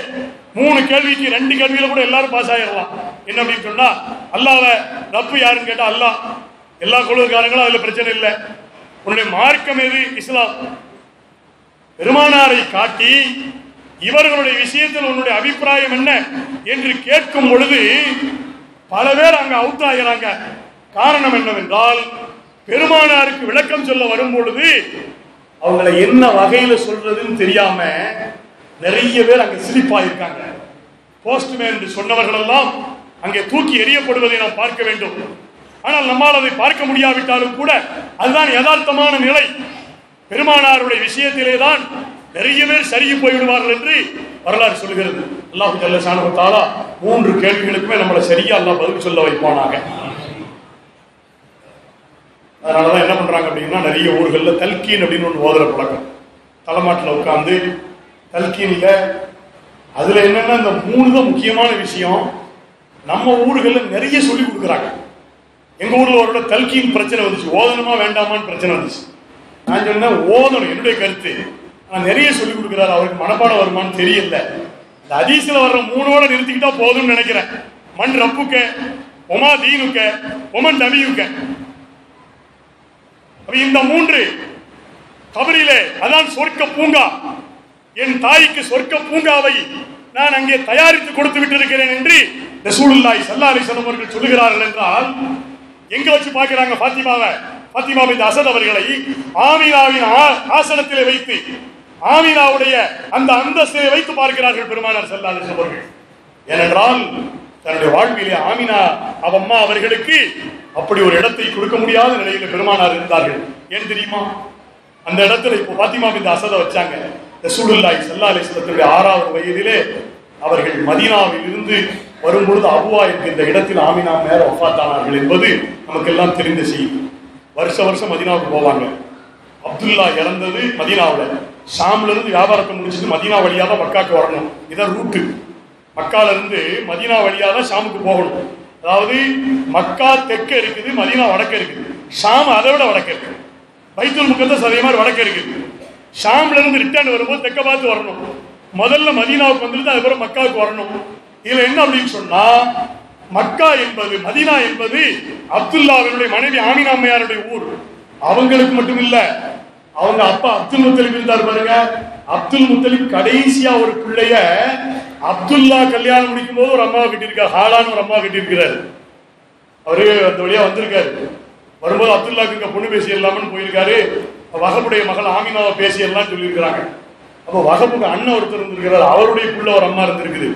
3 கேள்விக்கு 2 கேள்வியில கூட எல்லாரும் பாஸ் ஆயிடலாம். என்ன அப்படின்னு சொன்னா, அல்லாஹ்வை ரப்பு யாருன்னு கேட்டா அல்லாஹ், எல்லா கொள்கைக்காரங்களும் அதுல பிரச்சனை இல்லை. உன்னுடைய மார்க்கம் எது? இஸ்லாம். பெருமானாரை காட்டி இவர்களுடைய விஷயத்தில் உன்னுடைய அபிப்பிராயம் என்ன என்று கேட்கும் பொழுது பல பேர் அங்க அவுட் ஆகிறாங்க. காரணம் என்னவென்றால், பெருமானாருக்கு விளக்கம் சொல்ல வரும் பொழுது அவங்களை என்ன வகையில சொல்றதுன்னு தெரியாம நிறைய பேர் அங்க சிரிப்பாயிருக்காங்க. போஸ்ட்மேன் என்று சொன்னவர்கள் எல்லாம் அங்கே தூக்கி எறியப்படுவதை நாம் பார்க்க வேண்டும். ஆனால் நம்மால் அதை பார்க்க முடியாவிட்டாலும் கூட அதுதான் யதார்த்தமான நிலை. பெருமானாருடைய விஷயத்திலே தான் நிறைய பேர் சருகி போய்விடுவார்கள் என்று வரலாறு சொல்கிறது. அல்லாஹ் ஜல்ல ஷானஹு வ தஆலா 3 கேள்விகளுக்குமே நம்மளை சரியா அல்லாஹ் பதில் சொல்ல வைப்பானாக. அதனாலதான் என்ன பண்றாங்க அப்படின்னா நிறைய ஊர்கள்ல தல்கீன் அப்படின்னு ஒன்று ஓதுற பழக்கம். தலைமாட்டில் உட்காந்து தல்கீன்ல அதுல என்னன்னா இந்த 3 தான் முக்கியமான விஷயம். நம்ம ஊர்கள்ல நிறைய சொல்லி கொடுக்குறாங்க. எங்க ஊர்ல ஒரு தல்கீன் பிரச்சனை வந்துச்சு, ஓதணுமா வேண்டாமான்னு பிரச்சனை வந்துச்சு. நான் சொன்னேன் ஓதணும், என்னுடைய கருத்து. நான் நிறைய சொல்லி கொடுக்குறாரு, அவருக்கு மனப்பாடம் வருமானு தெரியல. இந்த ஹதீஸ்ல வர்ற 3ஓட நிறுத்திக்கிட்டா போதும்னு நினைக்கிறேன். மண் ரப்புக்க ஒமா தீனுக்க ஒமன் நபியுக்க. இந்த 3 கபரிலே அதான் சொர்க்க பூங்கா. என் தாய்க்கு சொர்க்க பூங்காவை நான் அங்கே தயாரித்து கொடுத்து விட்டிருக்கிறேன் என்று ரசூலுல்லாஹி ஸல்லல்லாஹு அலைஹி வஸல்லம் அவர்கள் சொல்லுகிறார்கள் என்றால் எங்க வச்சு பார்க்கிறாங்க? பாத்திமா பின்த் அஸத் அவர்களை ஆமீனாவின் ஆசனத்திலே வைத்து ஆமீனாவுடைய அந்த அந்தஸ்திலே வைத்து பார்க்கிறார்கள் பெருமானார் ஸல்லல்லாஹு அலைஹி வஸல்லம் அவர்கள். ஏனென்றால் தன்னுடைய வாழ்விலே ஆமீனா அம்மா அவர்களுக்கு அப்படி ஒரு இடத்தை கொடுக்க முடியாத நிலையில் பெருமானார் இருந்தார்கள். ஏன் தெரியுமா? அந்த இடத்துல இப்போ பாத்திமா பின்த் அஸத வச்சாங்க. ரசூலுல்லாஹி ஸல்லல்லாஹு அலைஹி வஸல்லம் 6வது வயதிலே அவர்கள் மதீனாவில் இருந்து வரும்பொழுது அபுவா என்கின்ற இடத்தில் ஆமினா மேல வஃபாத்தானார்கள் என்பது நமக்கு எல்லாம் தெரிந்த செய்தி. வருஷம் மதீனாவுக்கு போவாங்க. அப்துல்லா இறந்தது மதீனாவில். ஷாம்ல இருந்து வியாபாரத்தை முடிச்சுட்டு மதீனா வழியாக தான் மக்காக்கு வரணும். இதான் ரூட்டு. மக்கால இருந்து மதீனா வழியாக தான் ஷாமுக்கு போகணும். அதாவது மக்கா தெற்க இருக்குது, மதீனா வடக்க இருக்குது, ஷாம் அதை விட வடக்க இருக்கு. பைத்துல் முகத்தஸ் அதே மாதிரி வடக்க இருக்குது. ஷாம்ல இருந்து ரிட்டர்ன் வரும்போது தெற்க பார்த்து வரணும். முதல்ல மதீனாவுக்கு வந்துட்டு அதுக்கப்புறம் மக்காவுக்கு வரணும். இதுல என்ன அப்படின்னு சொன்னா, மக்கா என்பது மதீனா என்பது அப்துல்லாவினுடைய மனைவி ஆமினா அம்மையாருடைய ஊர். அவங்களுக்கு மட்டும் இல்ல, அவங்க அப்பா அப்துல் முத்தலிப் இருந்தார் பாருங்க. அப்துல் முத்தலிப் கடைசியா ஒரு பிள்ளைய அப்துல்லா கல்யாணம் முடிக்கும் போது ஒரு அம்மாவை கட்டியிருக்காரு, ஹாலான்னு ஒரு அம்மாவை கட்டியிருக்கிறாரு. அவரு அந்த வழியா வந்திருக்காரு. வரும்போது அப்துல்லாக்கு இங்க பொண்ணு பேசி எல்லாம்னு போயிருக்காரு. வகப்புடைய மகள் ஆமினாவை பேசி எல்லாம் சொல்லியிருக்கிறாங்க. அப்போ வகப்புக்கு அண்ணன் ஒருத்தர் இருந்திருக்கிறார், அவருடைய புள்ள ஒரு அம்மா இருந்திருக்குது.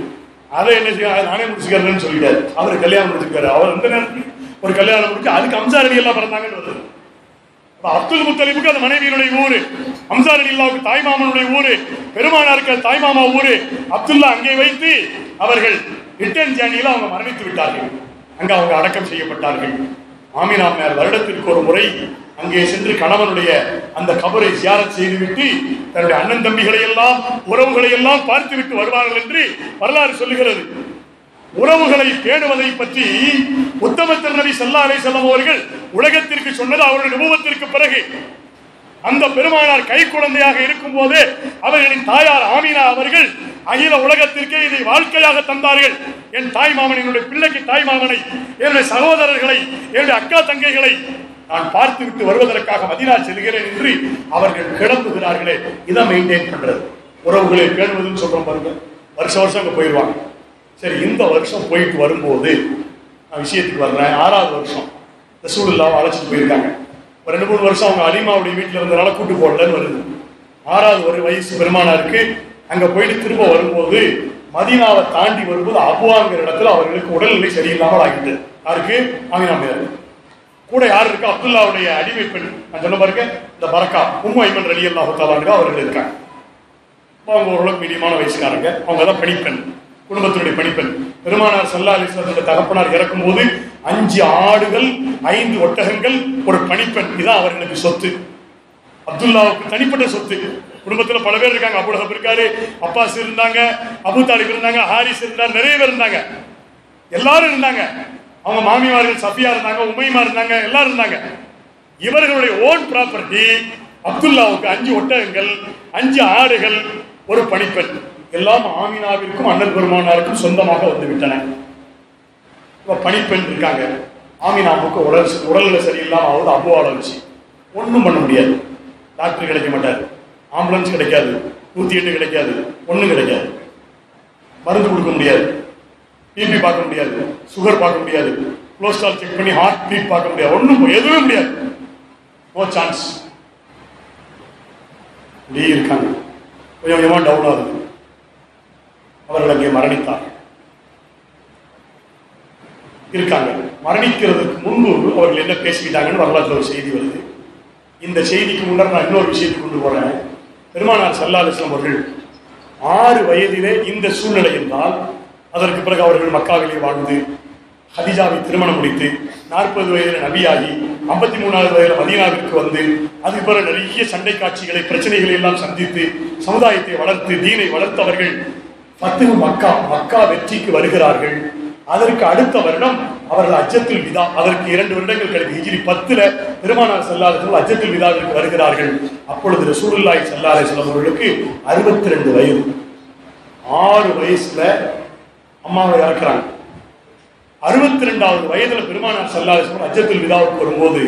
அதை என்ன செய்ய, நானே முடிச்சுக்கிறேன்னு சொல்லிட்டாரு. அவர் கல்யாணம் முடிச்சிருக்காரு. அவர் அந்த நேரத்தில் ஒரு கல்யாணம் முடிச்சு அதுக்கு அம்சாரணி எல்லாம் பிறந்தாங்கன்னு வருது. அப்துல் முத்தலிபுக்கு அந்த மனைவியினுடைய ஊரு, அம்சார் அலில்லாவுக்கு தாய்மாமனுடைய ஊரு, பெருமானாருக்கு தாய்மாமா ஊரு. அப்துல்லா அங்கே வைத்து அவர்கள் ரிட்டர்ன் ஜேர்னியில அவங்க மரணித்து விட்டார்கள். அங்க அவங்க அடக்கம் செய்யப்பட்டார்கள். ஆமினா அம்மையார் வருடத்திற்கு ஒரு முறை அங்கே சென்று கணவனுடைய அந்த கபரை ஜியாரத் செய்துவிட்டு தன்னுடைய அண்ணன் தம்பிகளை எல்லாம் உறவுகளை எல்லாம் பார்த்து விட்டு வருவார்கள் என்று வரலாறு சொல்லுகிறது. உறவுகளை பேணுவதை பற்றி உத்தம நபி ஸல்லல்லாஹு அலைஹி வஸல்லம் அவர்கள் உலகத்திற்கு சொன்னது அவருடைய நுபுவத்திற்கு பிறகு. அந்த பெருமானார் கை குழந்தையாக இருக்கும் போது அவர்களின் தாயார் ஆமினா அவர்கள் அகில உலகத்திற்கே இதை வாழ்க்கையாக தந்தார்கள். என் தாய் மாமன், என்னுடைய பிள்ளைக்கு தாய் மாமனை, என்னுடைய சகோதரர்களை, என்னுடைய அக்கா தங்கைகளை நான் பார்த்து விட்டு வருவதற்காக மதீனா செல்கிறேன் என்று அவர்கள் கிளம்புகிறார்களே, இதை மெயின்டைன் பண்றது. உறவுகளை பேணுவதுன்னு சொல்றோம் பாருங்க. வருஷம் அங்க போயிடுவாங்க. சரி, இந்த வருஷம் போயிட்டு வரும்போது நான் விஷயத்துக்கு வர்றேன். 6வது வருஷம் ரசூலுல்லாஹ் அழைச்சிட்டு போயிருக்காங்க. ஒரு 2-3 வருஷம் அவங்க அலிமாவுடைய வீட்டில் இருந்தனால கூட்டு போடலன்னு வருது. 6வது ஒரு வயசு பெருமானாருக்கு அங்க போயிட்டு திரும்ப வரும்போது மதீனாவை தாண்டி வரும்போது அபுவாங்கிற இடத்துல அவர்களுக்கு உடல்நிலை சரியில்லாமல் ஆகிட்டு. யாருக்கு? ஆமினா அம்மையார். கூட யார் இருக்கா? அப்துல்லாவுடைய அடிமை பெண். நான் சொன்ன பாருங்க, இந்த பரக்கா உம்மு ஐமன் ரலியல்லாஹு தஆலா அன்ஹா அவர்கள் இருக்காங்க. அவங்க ஓரளவுக்கு மீடியமான வயசுக்காரங்க. அவங்க தான் பணிப்பெண், குடும்பத்தினுடைய பணிப்பெண். பெருமானார் ஸல்லல்லாஹு அலைஹி வஸல்லம் தகப்பனார் இறக்கும் போது 5 ஆடுகள் 5 ஒட்டகங்கள் ஒரு பணிப்பெண், இதான் அவர்களுக்கு சொத்து. அப்துல்லாவுக்கு தனிப்பட்ட சொத்து. குடும்பத்துல பல பேர் இருக்காங்க. அபூ லஹப் இருக்காரு, அப்பாஸ் இருந்தாங்க, அபூ தாலிப் இருந்தாங்க, ஹாரிஸ் இருந்தார், நிறைய பேர் இருந்தாங்க, எல்லாரும் இருந்தாங்க. அவங்க மாமியார்கள் சஃபியா இருந்தாங்க, உமைமா இருந்தாங்க, எல்லாரும் இருந்தாங்க. இவர்களுடைய ஓன் ப்ராப்பர்ட்டி அப்துல்லாவுக்கு 5 ஒட்டகங்கள், 5 ஆடுகள், ஒரு பணிப்பெண், எல்லாம் ஆமினாவிற்கும் அண்ணல் பெருமானாருக்கும் சொந்தமாக வந்து விட்டன. பணிப்பெண் இருக்காங்க. ஆமினாவுக்கு உடல்நிலை சரியில்லாம ஆகுது. அபுவாட வச்சு ஒன்றும் பண்ண முடியாது. டாக்டர் கிடைக்க மாட்டாரு, ஆம்புலன்ஸ் கிடைக்காது, 108 கிடைக்காது, ஒன்றும் கிடைக்காது. மருந்து கொடுக்க முடியாது, பிபி பார்க்க முடியாது, சுகர் பார்க்க முடியாது, கொலஸ்ட்ரால் செக் பண்ணி ஹார்ட் பீட் பார்க்க முடியாது, ஒன்றும் எதுவுமே முடியாது. No chance. இப்படி இருக்காங்க. கொஞ்சம் கொஞ்சமா டவுன் ஆகுது. அவர்கள் அங்கே மரணித்தார் இருக்காங்க. மரணிக்கிறதுக்கு முன்பு அவர்கள் என்ன பேசிக்கிட்டாங்கன்னு வரலாற்று ஒரு செய்தி வருது. இந்த செய்திக்கு முன்னர் நான் இன்னொரு விஷயத்தை கொண்டு போறேன். பெருமானார் ஸல்லல்லாஹு அலைஹி வஸல்லம் அவர்கள் 6 வயதிலே இந்த சூழ்நிலை என்றால், அதற்கு பிறகு அவர்கள் மக்காவிலே வாழ்ந்து ஹதிஜாவை திருமணம் முடித்து 40 வயதில் நபியாகி 53வது வயதில் மதீனாவிற்கு வந்து அதுக்கு பிறகு நிறைய சண்டை காட்சிகளை பிரச்சனைகளை எல்லாம் சந்தித்து சமுதாயத்தை வளர்த்து தீனை வளர்த்தவர்கள் ஃபத்ஹு மக்கா வெற்றிக்கு வருகிறார்கள். அதற்கு அடுத்த வருடம் அவர்கள் அஜ்ஜத்துல் விதா, அதற்கு 2 வருடங்கள் கழித்து ஹிஜ்ரி 10 பெருமானார் ஸல்லல்லாஹு அலைஹி வஸல்லம் அஜ்ஜத்துல் விதாவிற்கு வருகிறார்கள். அப்பொழுது ரசூலுல்லாஹி ஸல்லல்லாஹு அலைஹி வஸல்லம் அவர்களுக்கு 62 வயது. 6 வயசுல அம்மாவை இறக்குறாங்க. 62வது வயதுல பெருமானார் ஸல்லல்லாஹு அலைஹி வஸல்லம் அஜ்ஜத்துல் விதாவுக்கு வரும்போது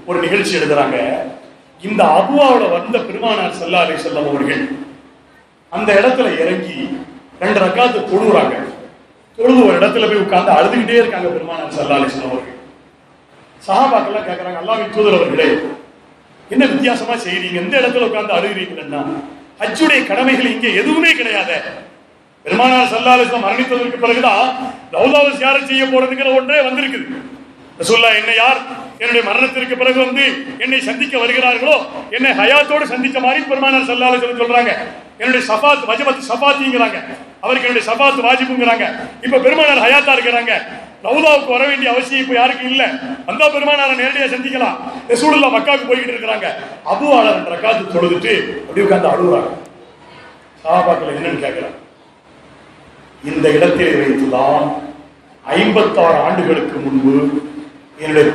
ஒரு நிகழ்ச்சி எழுதுறாங்க. இந்த அபுவாவோட வந்த பெருமானார் ஸல்லல்லாஹு அலைஹி வஸல்லம் அவர்கள் அந்த இடத்துல இறங்கி 2 ரக்காத்து தொழுறாங்க. தொழுது ஒரு இடத்துல போய் உட்கார்ந்து அழுதுகிட்டே இருக்காங்க பெருமானார் ஸல்லல்லாஹு அலைஹி வஸல்லம் அவர்கள். சஹாபாக்கெல்லாம் கேட்கறாங்க, அல்லாஹ்வின் தூதர் அவர்களே, என்ன வித்தியாசமா செய்றீங்க, இந்த இடத்துல உட்கார்ந்து அழுகிறீங்கன்னா? ஹஜ்ஜுடைய கடமைகள் இங்கே எதுவுமே கிடையாது. பெருமானார் ஸல்லல்லாஹு அலைஹி வஸல்லம் மரணித்ததற்கு பிறகுதான் ரவுதாவை ஜியாரத் செய்ய போறதுங்கிற ஒன்றே வந்திருக்குது. ரசூலுல்லாஹ் என்ன யார் என்னுடைய மரணத்திற்கு பிறகு வந்து என்னை சந்திக்க வருகிறார்களோ என்னை ஹயாத்தோடு சந்திச்ச மாதிரி பெருமானார் ஸல்லல்லாஹு அலைஹி வஸல்லம் சொல்றாங்க. என்னுடைய ஷஃபாத் வஜபத் ஷஃபாத்திங்கிறாங்க, அவருக்கு என்னுடைய ஷஃபாத் வாஜிபுங்கிறாங்க. இப்ப பெருமானார் ஹயாத்தா இருக்கிறாங்க, ரவுதாவுக்கு வர வேண்டிய அவசியம் இப்ப யாருக்கும் இல்ல. வந்தா பெருமானாரை நேரடியாக சந்திக்கலாம். ரசூலுல்லாஹ் மக்காவுக்கு போய்கிட்டு இருக்கிறாங்க. அபூ அலா 2 ரக்காத்து தொழுதுட்டு அப்படியே உட்கார்ந்து அழுகுறாங்க. சஹாபாக்கள் என்னன்னு கேட்கிறாங்க. இந்த இடத்திலே வைத்துதான் 56 ஆண்டுகளுக்கு முன்பு என்னுடைய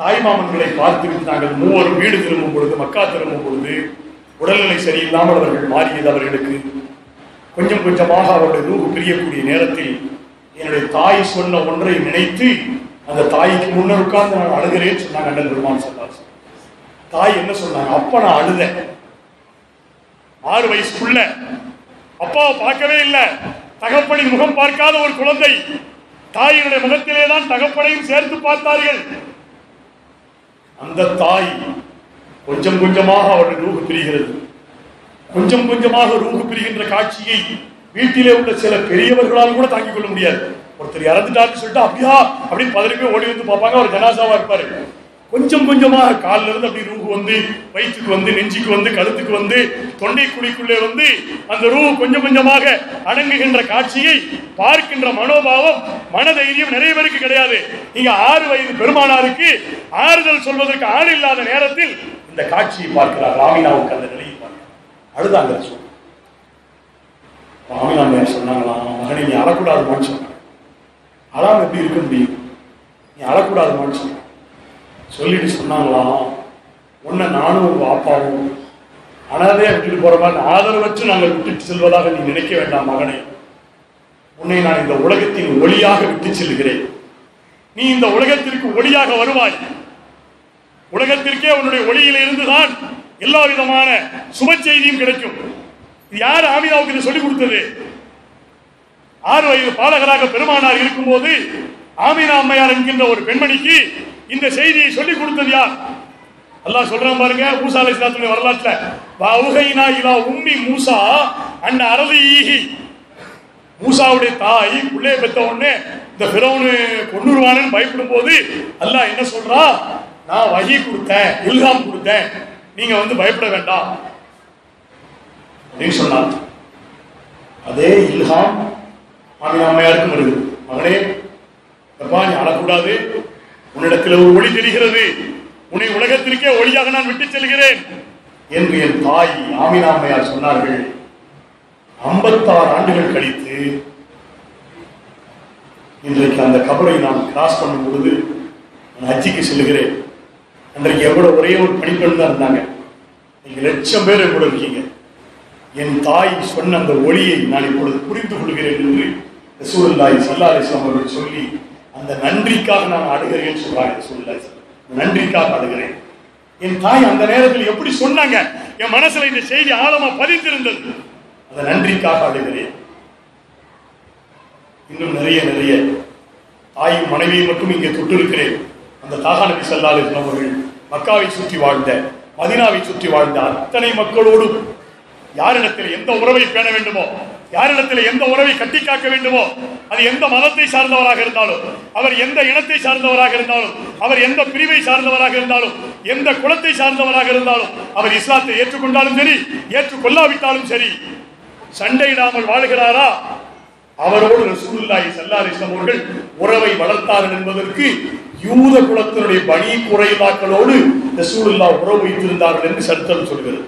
தாய்மாமன்களை பார்த்துவிட்டு நாங்கள் 3 வீடு திரும்பும் பொழுது, மக்கா திரும்பும் பொழுது உடல்நிலை சரியில்லாமல் அவர்கள் மாறியது. அவர்களுக்கு கொஞ்சம் கொஞ்சமாக அவருடைய ரூஹ் பிரியக்கூடிய நேரத்தில் என்னுடைய தாய் சொன்ன ஒன்றை நினைத்து அந்த தாய்க்கு முன்னர் உட்கார்ந்து நான் அழுகிறேன்னு சொன்னாங்க. அண்ணன் பெருமான் சொன்னார். தாய் என்ன சொன்னாங்க? அப்ப நான் அழுதேன். 6 வயசுக்குள்ள அப்பாவை பார்க்கவே இல்லை. தகப்பனின் முகம் பார்க்காத ஒரு குழந்தை தாயினுடைய முகத்திலே தான் தகப்பனையும் சேர்த்து பார்த்தார்கள். அந்த தாய் கொஞ்சம் கொஞ்சமாக அவருடைய ரூஹ் பிரிகிறது. கொஞ்சம் கொஞ்சமாக ரூஹ் பிரிகின்ற காட்சியை வீட்டிலே உள்ள சில பெரியவர்களால் கூட தாங்கிக் கொள்ள முடியாது. ஒருத்தர் இறந்துட்டாருன்னு சொல்லிட்டு அப்படியா அப்படின்னு 10 பேர் ஓடி வந்து பார்ப்பாங்க. அவர் ஜனாசாவா இருப்பாரு. கொஞ்சம் கொஞ்சமாக காலில் இருந்து அப்படி ரூஹ் வந்து வயிற்றுக்கு வந்து, நெஞ்சுக்கு வந்து, கழுத்துக்கு வந்து, தொண்டை குழிக்குள்ளே வந்து அந்த ரூஹ் கொஞ்சம் கொஞ்சமாக அடங்குகின்ற காட்சியை பார்க்கின்ற மனோபாவம், மனதைரியம் நிறைய பேருக்கு கிடையாது. இங்க 6 வயது பெருமானாருக்கு ஆறுதல் சொல்வதற்கு ஆள் இல்லாத நேரத்தில் இந்த காட்சியை பார்க்கிறார். ஆமினாவுக்கு அந்த நிலையை பார்க்கிறார். அழுதாங்க. ஆமினா சொன்னாங்களாம், மகனை நீ அழக்கூடாதுமான்னு சொன்னாங்க. அழாம எப்படி இருக்க முடியும், நீ அழக்கூடாதுமான்னு சொன்னாங்க. சொல்லிட்டு சொன்னாங்களாம், உன்னை நானும் உங்க அப்பாவும் அனாதையா விட்டுட்டு போற மாதிரி ஆதரவற்று நாங்கள் விட்டுட்டு செல்வதாக நீ நினைக்க வேண்டாம் மகனே. உன்னை நான் இந்த உலகத்தின் ஒளியாக விட்டு செல்கிறேன். நீ இந்த உலகத்திற்கு ஒளியாக வருவாய். உலகத்திற்கே உன்னுடைய ஒளியில இருந்துதான் எல்லா விதமான சுப செய்தியும் கிடைக்கும். இது யார் ஆமினாவுக்கு இதை சொல்லிக் கொடுத்தது? 6 வயது பாலகராக பெருமானார் இருக்கும் போது ஆமினா அம்மையார் என்கின்ற ஒரு பெண்மணிக்கு இந்த செய்தியை சொல்லிக் கொடுத்தது யார்? அல்லாஹ் சொல்றான் பாருங்க, மூசா அலைஹிஸ்ஸலாத்துடைய வரலாற்றுல, வஅவுஹைனா இலா உம்மி மூசா அன் அர்திஹி. மூசாவுடைய தாய் பிள்ளையை பெற்ற உடனே இந்த ஃபிரௌன் கொன்னுருவானு பயப்படும் போது அல்லாஹ் என்ன சொல்றா? நான் வஹி கொடுத்தேன், இல்ஹாம் கொடுத்தேன், நீங்க வந்து பயப்பட வேண்டாம் அப்படின்னு சொன்னார். அதே இல்ஹாம் ஆமினா அம்மையாருக்கும் வருது. மகனே, நீ அழக்கூடாது, உன்னிடத்தில் ஒரு ஒளி தெரிகிறது, உன்னை உலகத்திற்கே ஒளியாக நான் விட்டு செல்கிறேன் என்று என் தாய் ஆமினா அம்மையார் சொன்னார்கள். 56 ஆண்டுகள் கழித்து இன்றைக்கு அந்த கபரை நான் கிராஸ் பண்ணும் பொழுது நான் ஹஜ்ஜிக்கு செல்கிறேன். அன்றைக்கு எவ்வளவு ஒரே ஒரு பணிப்பெண் தான் இருந்தாங்க. நீங்க 1,00,000 பேர் கூட இருக்கீங்க. என் தாய் சொன்ன அந்த ஒளியை நான் இப்பொழுது புரிந்து கொள்கிறேன் என்று ரசூலுல்லாஹி ஸல்லல்லாஹு அலைஹி வஸல்லம் அவர்கள் சொல்லி அந்த நன்றிக்காக நான் அழுகிறேன்னு சொல்றாங்க. ரசூலுல்லாஹி நன்றிக்காக அழுகிறேன். என் தாய் அந்த நேரத்தில் எப்படி சொன்னாங்க, என் மனசுல இந்த செய்தி ஆழமா பதிந்திருந்தது. அந்த நன்றிக்காக அழுகிறேன். இன்னும் நிறைய நிறைய தாயும் மனைவியை மட்டும் இங்கே தொட்டு இருக்கிறேன். அந்த தாகா நபி ஸல்லல்லாஹு அலைஹி வஸல்லம் அவர்கள் மக்காவை சுற்றி வாழ்ந்த, மதீனாவை சுற்றி வாழ்ந்த அத்தனை மக்களோடும் யாரிடத்தில் எந்த உறவை பேண வேண்டுமோ, யாரிடத்தில் எந்த உறவை கட்டி காக்க வேண்டுமோ, அது எந்த மதத்தை சார்ந்தவராக இருந்தாலும், அவர் எந்த இனத்தை சார்ந்தவராக இருந்தாலும், அவர் எந்த பிரிவை சார்ந்தவராக இருந்தாலும், எந்த குலத்தை சார்ந்தவராக இருந்தாலும், அவர் இஸ்லாத்தை ஏற்றுக்கொண்டாலும் சரி, ஏற்றுக்கொள்ளாவிட்டாலும் சரி, சண்டையிடாமல் வாழுகிறாரா அவரோடு ரசூலுல்லாஹி ஸல்லல்லாஹு அலைஹி வஸல்லம் அவர்கள் உறவை வளர்த்தார்கள் என்பதற்கு யூத குலத்தினுடைய பனி குறைலாக்களோடு ரசூலுல்லாஹ் உறவு வைத்திருந்தார்கள் என்று சரித்திரம் சொல்கிறது.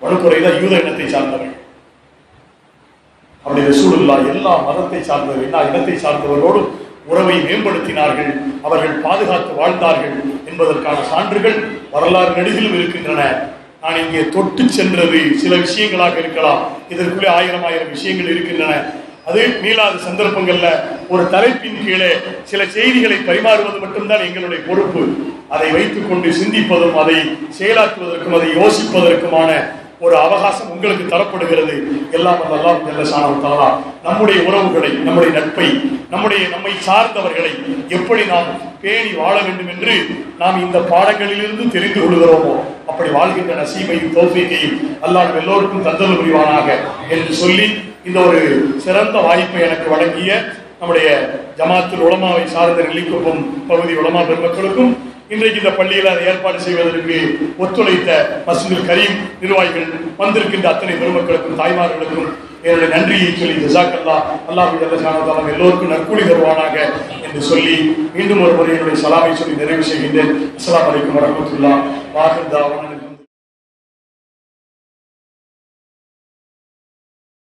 பனு குறைலா யூத இனத்தை சார்ந்தவர்கள். அப்படி ரசூலுல்லாஹ் எல்லா மதத்தை சார்ந்தவர், எல்லா இனத்தை சார்ந்தவரோடு உறவை மேம்படுத்தினார்கள். அவர்கள் பாதுகாத்து வாழ்ந்தார்கள் என்பதற்கான சான்றுகள் வரலாறு நெடுகிலும் இருக்கின்றன. நான் இங்கே தொட்டு சென்றது சில விஷயங்களாக இருக்கலாம், இதற்குள்ளே ஆயிரம் விஷயங்கள் இருக்கின்றன. அது மீளாத சந்தர்ப்பங்கள்ல ஒரு தலைப்பின் கீழே சில செய்திகளை பரிமாறுவது மட்டும்தான் எங்களுடைய பொறுப்பு. அதை வைத்துக் கொண்டு சிந்திப்பதும் அதை செயலாற்றுவதற்கும் அதை யோசிப்பதற்குமான ஒரு அவகாசம் உங்களுக்கு தரப்படுகிறது. எல்லாம் அல்லாஹ் ஜல்ல ஷானஹு வ தஆலா நம்முடைய உறவுகளை, நம்முடைய நட்பை, நம்மை சார்ந்தவர்களை எப்படி நாம் பேணி வாழ வேண்டும் என்று நாம் இந்த பாடங்களிலிருந்து தெரிந்து கொள்கிறோமோ அப்படி வாழ்கின்ற நசீபையும் தௌஃபீக்கையும் அல்லாஹ் எல்லோருக்கும் தந்தல் புரிவானாக என்று சொல்லி, இந்த ஒரு சிறந்த வாய்ப்பை எனக்கு வழங்கிய நம்முடைய ஜமாத்துல் உலமாவை சார்ந்த நெல்லிக்குப்பம் பகுதி உலமா பெருமக்களுக்கும், இன்றைக்கு இந்த பள்ளியில் அதை ஏற்பாடு செய்வதற்கு ஒத்துழைத்த மஸ்ஜிதுல் கரீம் நிர்வாகிகள், வந்திருக்கின்ற அத்தனை பெருமக்களுக்கும் தாய்மார்களுக்கும் என்னுடைய நன்றியை சொல்லி ஜஸாக்கல்லாஹ், அல்லாஹ் ஜல்ல ஷானஹு வ தஆலா எல்லோருக்கும் நற்கூலி தருவானாக என்று சொல்லி மீண்டும் ஒரு முறை என்னுடைய சலாமை சொல்லி நிறைவு செய்கின்றேன். அஸ்ஸலாமு அலைக்கும் வரஹ்மத்துல்லாஹி வ பரகாத்துஹு.